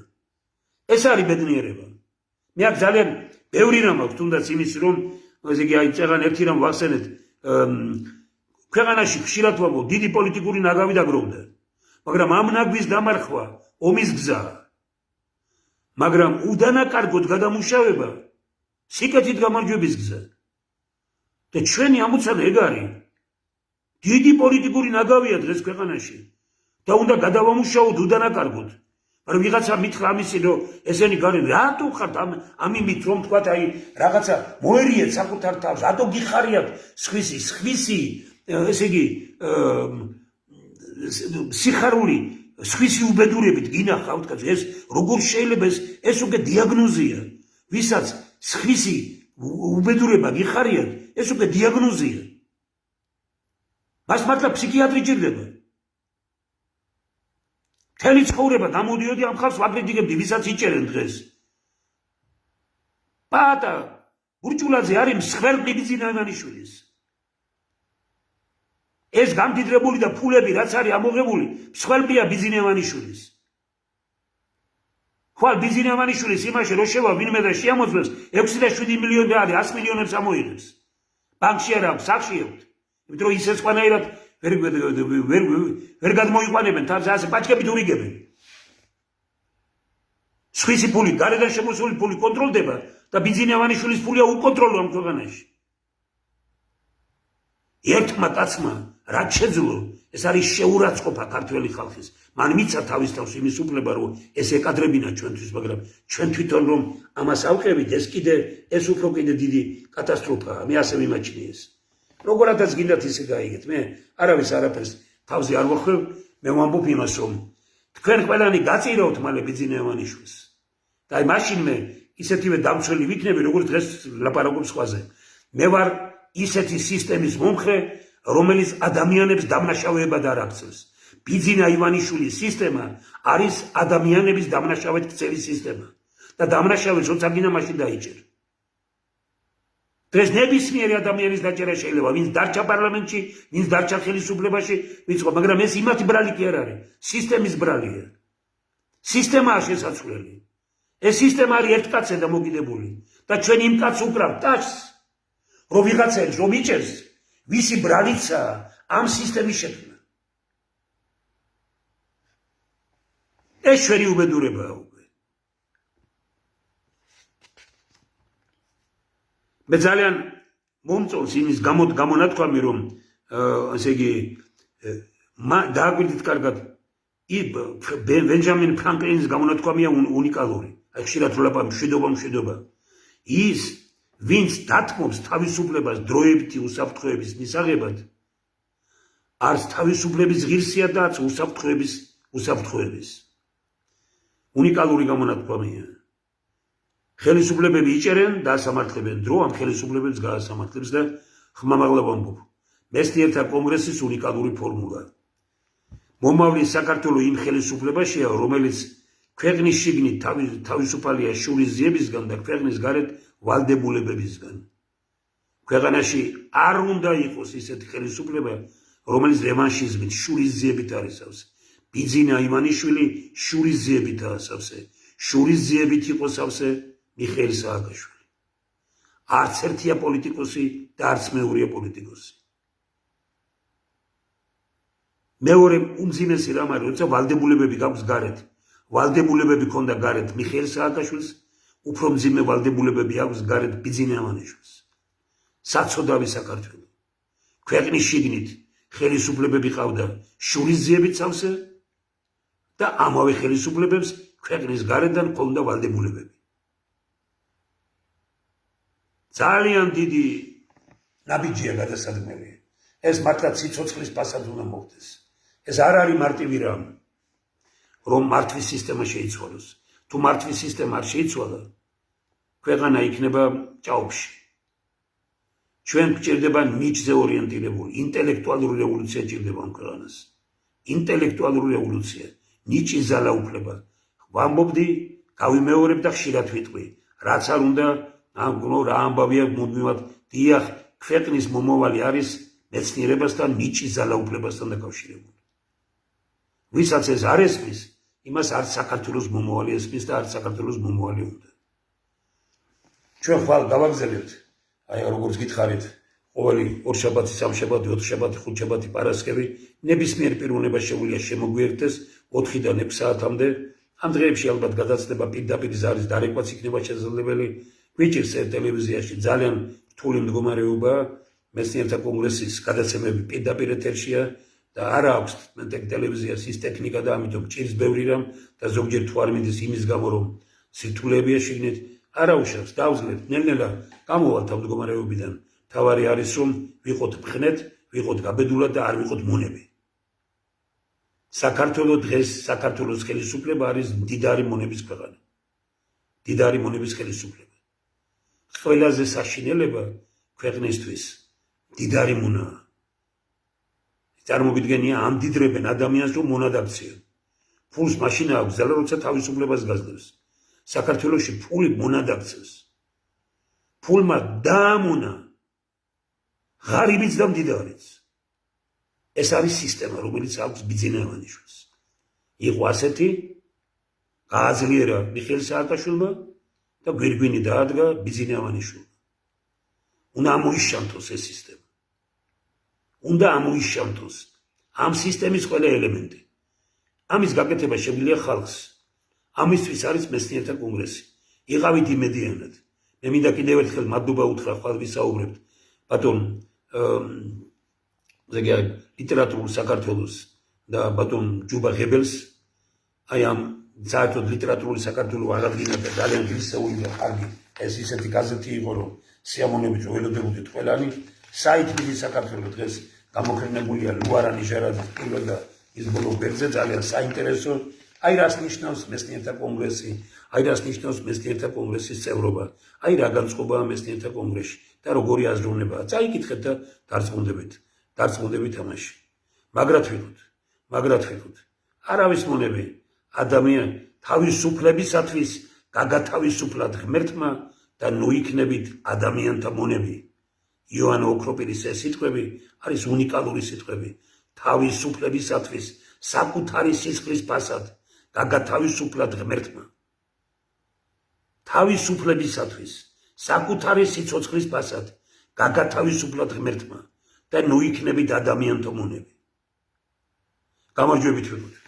ეს არის ბედნიერება მე აქ ძალიან ბევრი რამ აქვს თუნდაც იმის რომ ესე იგი აი წეგან ერთი რამ ვახსენეთ ქვეყანაში ხშირად ვამბობ დიდი პოლიტიკური ნაგავი დაგროვდა მაგრამ ამ ნაგვის დამარხვა ომის გზაა მაგრამ უდანაკარგოდ გადამუშავება სიკეთით გამარჯვების გზა და ჩვენი ამოცანა ეგ არის დიდი პოლიტიკური ნაგავია დღეს ქვეყანაში და უნდა გადავამუშავოთ უდანაკარგოდ მაგრამ ვიღაცა მითხრა ამისი რომ ესენი გარი რატო ხართ ამ იმით რომ თქვა აი რაღაცა მოერიეთ საკუთარ თავს რატო გიხარიათ სხვისი ესე იგი სიხარული სხვისი უბედურებით გინახავთ კაც ეს როგორ შეიძლება ეს უკვე დიაგნოზია ვისაც სხვისი უბედურება გიხარიათ ეს უკვე დიაგნოზია მას მართლა ფსიქიატრი ჭირდება მთელი ცხოვრება გამოდიოდი ამ ხალხს ვაკრიტიკებდი ვისაც იჭერენ დღეს პატა ბურჭულაძე არის მსხვერპლი ბიძინევანიშვილის ეს გამდიდრებული და ფულები რაც არის ამოღებული მსხვერპლია ბიძინევანიშვილის ხვალ ბიძინევანიშვილის იმაში რო შევა ვინმე და შეამოწმებს 6-7 მილიონი და არის 100 მილიონებს ამოიღებს ბანკში არ აქვს სახში აქვს იმიტომ რომ ისე სხვანაირად ვერ გადმოიყვანებენ თავს ასე პაჭკებით ურიგებენ სხვისი ფული გარედან შემოსული ფული კონტროლდება და ბიძინევანიშვილის ფულია უკონტროლო ამ ქვეყანაში ერთმა კაცმა რაც შეძლო ეს არის შეურაცხყოფა ქართველი ხალხის მან მიცა თავის თავს იმის უფლება რომ ეს ეკადრებინა ჩვენთვის მაგრამ ჩვენ თვითონ რომ ამას ავყევით ეს უფრო კიდე დიდი კატასტროფაა მე ასე ვიმაჩნი ეს როგორადაც გინდათ ისე გაიგეთ მე არავის არაფერს თავზე არ ვახვევ მე ვამბობ იმას რომ თქვენ ყველანი გაწირავთ მალე ბიძინევანიშვილს და აი მაშინ მე ისეთივე დამცველი ვიქნები როგორც დღეს ლაპარაკობ სხვაზე მე ვარ ისეთი სისტემის მომხრე რომელიც ადამიანებს დამნაშავეებად არ აქცევს ბიძინა ივანიშვილის სისტემა არის ადამიანების დამნაშავედ ქცევის სისტემა და დამნაშავეს როცა გინდა მაშინ დაიჭერ დღეს ნებისმიერი ადამიანის დაჭერა შეიძლება ვინც დარჩა პარლამენტში ვინც დარჩა ხელისუფლებაში ვიცხო მაგრამ ეს იმათი ბრალი კი არ არის სისტემის ბრალია სისტემაა შესაძლებელი ეს სისტემა არის ერთ კაცზე დამოკიდებული და ჩვენ იმ კაცს უკრავთ ტაშს რომ ვიღაცებს რომ იჭერს ვისი ბრალიცა ამ სისტემის შექმნა ეს ჩვენი უბედურებაა უკვე მე ძალიან მომწონს იმის გამონათქვამი რომ ესე იგი დააგვირდით კარგად ბენჯამინ ფრანკლინის გამონათქვამია უნიკალური აი ხშირად ვლაპარაკობ მშვიდობა ის ვინც დათმობს თავისუფლებას დროებითი უსაფრთხოების მისაღებად არც თავისუფლების ღირსია და არც უსაფრთხოების უნიკალური გამონათქვამია ხელისუფლებები იჭერენ და ასამართლებენ დრო ამ ხელისუფლებებს გაასამართლებს და ხმამაღლა ვამბობ მესტიერთა კონგრესის უნიკალური ფორმულა მომავლის საქართველოს იმ ხელისუფლებაშია რომელიც ქვეყნის შიგნით თავისუფალია შურის ძიებისგან და ქვეყნის გარეთ ვალდებულებებისგან ქვეყანაში არ უნდა იყოს ისეთი ხელისუფლება რომელიც რევანშიზმით შურის ძიებით არის ავსე ბიძინა ივანიშვილი შურის ძიებით ასავსე შურის ძიებით იყოს ავსე მიხეილ სააკაშვილი არც ერთია პოლიტიკოსი და არც მეორეა პოლიტიკოსი მეორე უმძიმესი რამ არის როცა ვალდებულებები გაქვს გარეთ ვალდებულებები ქონდა გარეთ მიხეილ სააკაშვილს უფრო მძიმე ვალდებულებები აქვს გარეთ ბიძინეამანიშვილს. საცოდავი საქართველო. ქვეყნის შიგნით ხელისუფლებები ყავდა შურისძიებით სავსე და ამავე ხელისუფლებებს ქვეყნის გარედან ჰქონდა ვალდებულებები. ძალიან დიდი ნაბიჯია გადასადგმელი. ეს მართლა ციცოცხლის პასად უნდა მოხდეს. ეს არ არის მარტივი რამ, რომ მართვის სისტემა შეიცვალოს. თუ მართვის სისტემა არ შეიცვალა, ქვეყანა იქნება ჭაობში. ჩვენ გვჭირდება ნიჭზე ორიენტირებული ინტელექტუალური რევოლუცია ჭირდება ამ ქვეყანას. ინტელექტუალური რევოლუცია, ნიჭის ძალაუფლება. ვამბობდი, გავიმეორებ და ხშირად ვიტყვი, რაც არ უნდა რა ამბავია მუდმივად, დიახ, ქვეყნის მომავალი არის მეცნიერებასთან, ნიჭის ძალაუფლებასთან დაკავშირებული. ვისაც ეს არ ესმის, იმას არც საქართველოს მომავალი ესმის და არც საქართველოს მომავალი უნდა. ჩვენ ხვალ გავაგზავნებთ, აი როგორც გითხარით, ყოველი ორშაბათი, სამშაბათი, ოთხშაბათი, ხუთშაბათი, პარასკევი ნებისმიერ პიროვნება შეუძლია შემოგვიერთდეს 4-დან 6 საათამდე. ამ დღეებში ალბათ გადაცდება პირდაპირ ზარის დარეკვაც იქნება შესაძლებელი. გვიჭირს ტელევიზიაში ძალიან რთული მდგომარეობა, მეცნიერთა კონგრესის გადაცემები პირდაპირ ეთერშია და არ აქვს ტელევიზიას ის ტექნიკა და ამიტომ ჭირს ბევრი რამ და ზოგჯერ თუ არ მიდის იმის გამო რომ სირთულეებია შიგნით, არ აუშავს, დავძლებთ, ნელ-ნელა გამოვალთ ამ მდგომარეობიდან. თავარი არის რომ ვიყოთ მხნეთ, ვიყოთ გაბედულად და არ ვიყოთ მონები. საქართველოს დღეს საქართველოს ხელისუფლება არის მდიდარი მონების ქვეყანა. მდიდარი მონების ხელისუფლება. ყველაზე საშინელება ქვეყნისთვის მდიდარი მონაა. წარმოვიდგენია, ამდიდრებენ ადამიანს რომ მონად აქციონ. ფულს მაშინ აქვს ძალა, როცა თავისუფლებას გაძლევს. საქართველოში ფული მონად აქცევს. ფულმა დაამონა ღარიბიც და მდიდარიც. ეს არის სისტემა, რომელიც აქვს ბიძინეამანიშვილს. იყო ასეთი, გააძლიერა მიხეილ სააკაშვილმა და გვირგვინი დაადგა ბიძინეამანიშვილმა. უნდა ამოიშანთოს ეს სისტემა. უნდა ამოიშანთოს ამ სისტემის ყველა ელემენტი. ამის გაკეთება შეგვიძლია ხალხს. ამისთვის არის მეცნიერთა კონგრესი. იყავით იმედიანად. მე მინდა კიდევ ერთხელ მადლობა უთხრა ხვალ ვისაუბრებთ ბატონ ლიტერატურულ საქართველოს და ბატონ ჯუბა ღებელს. აი ამ საერთოდ ლიტერატურული საქართველო აღადგინა და ძალიან გრისეული და კარგი ეს ისეთი გაზეთი იყო, რომ სიამოვნებით ველოდებოდით ყველანი. საითმიდი საქართველო დღეს გამოქვეყნებულია ლუარანი ჟერადის პირველ და ის ბოლო ბერძე, ძალიან საინტერესო. აი რას ნიშნავს მეცნიერთა კონგრესი, აი რას ნიშნავს მეცნიერთა კონგრესის წევრობა, აი რა განწყობაა მეცნიერთა კონგრესში და როგორი აზროვნებაა. წაიკითხეთ და დარწმუნდებით ამაში. მაგრად ვიყოთ. არავის მონები, ადამიან თავისუფლებისათვის გაგათავისუფლად ღმერთმა და ნუ იქნებით ადამიანთა მონები. იოანე ოქროპირის ეს სიტყვები არის უნიკალური სიტყვები. თავისუფლებისათვის საკუთარი სისხლის ფასად გაგათავისუფლად ღმერთმა. თავისუფლებისათვის საკუთარი სიცოცხლის ფასად გაგათავისუფლად ღმერთმა და ნუ იქნებით ადამიანთა მონები. გამარჯვებით ვიყოთ.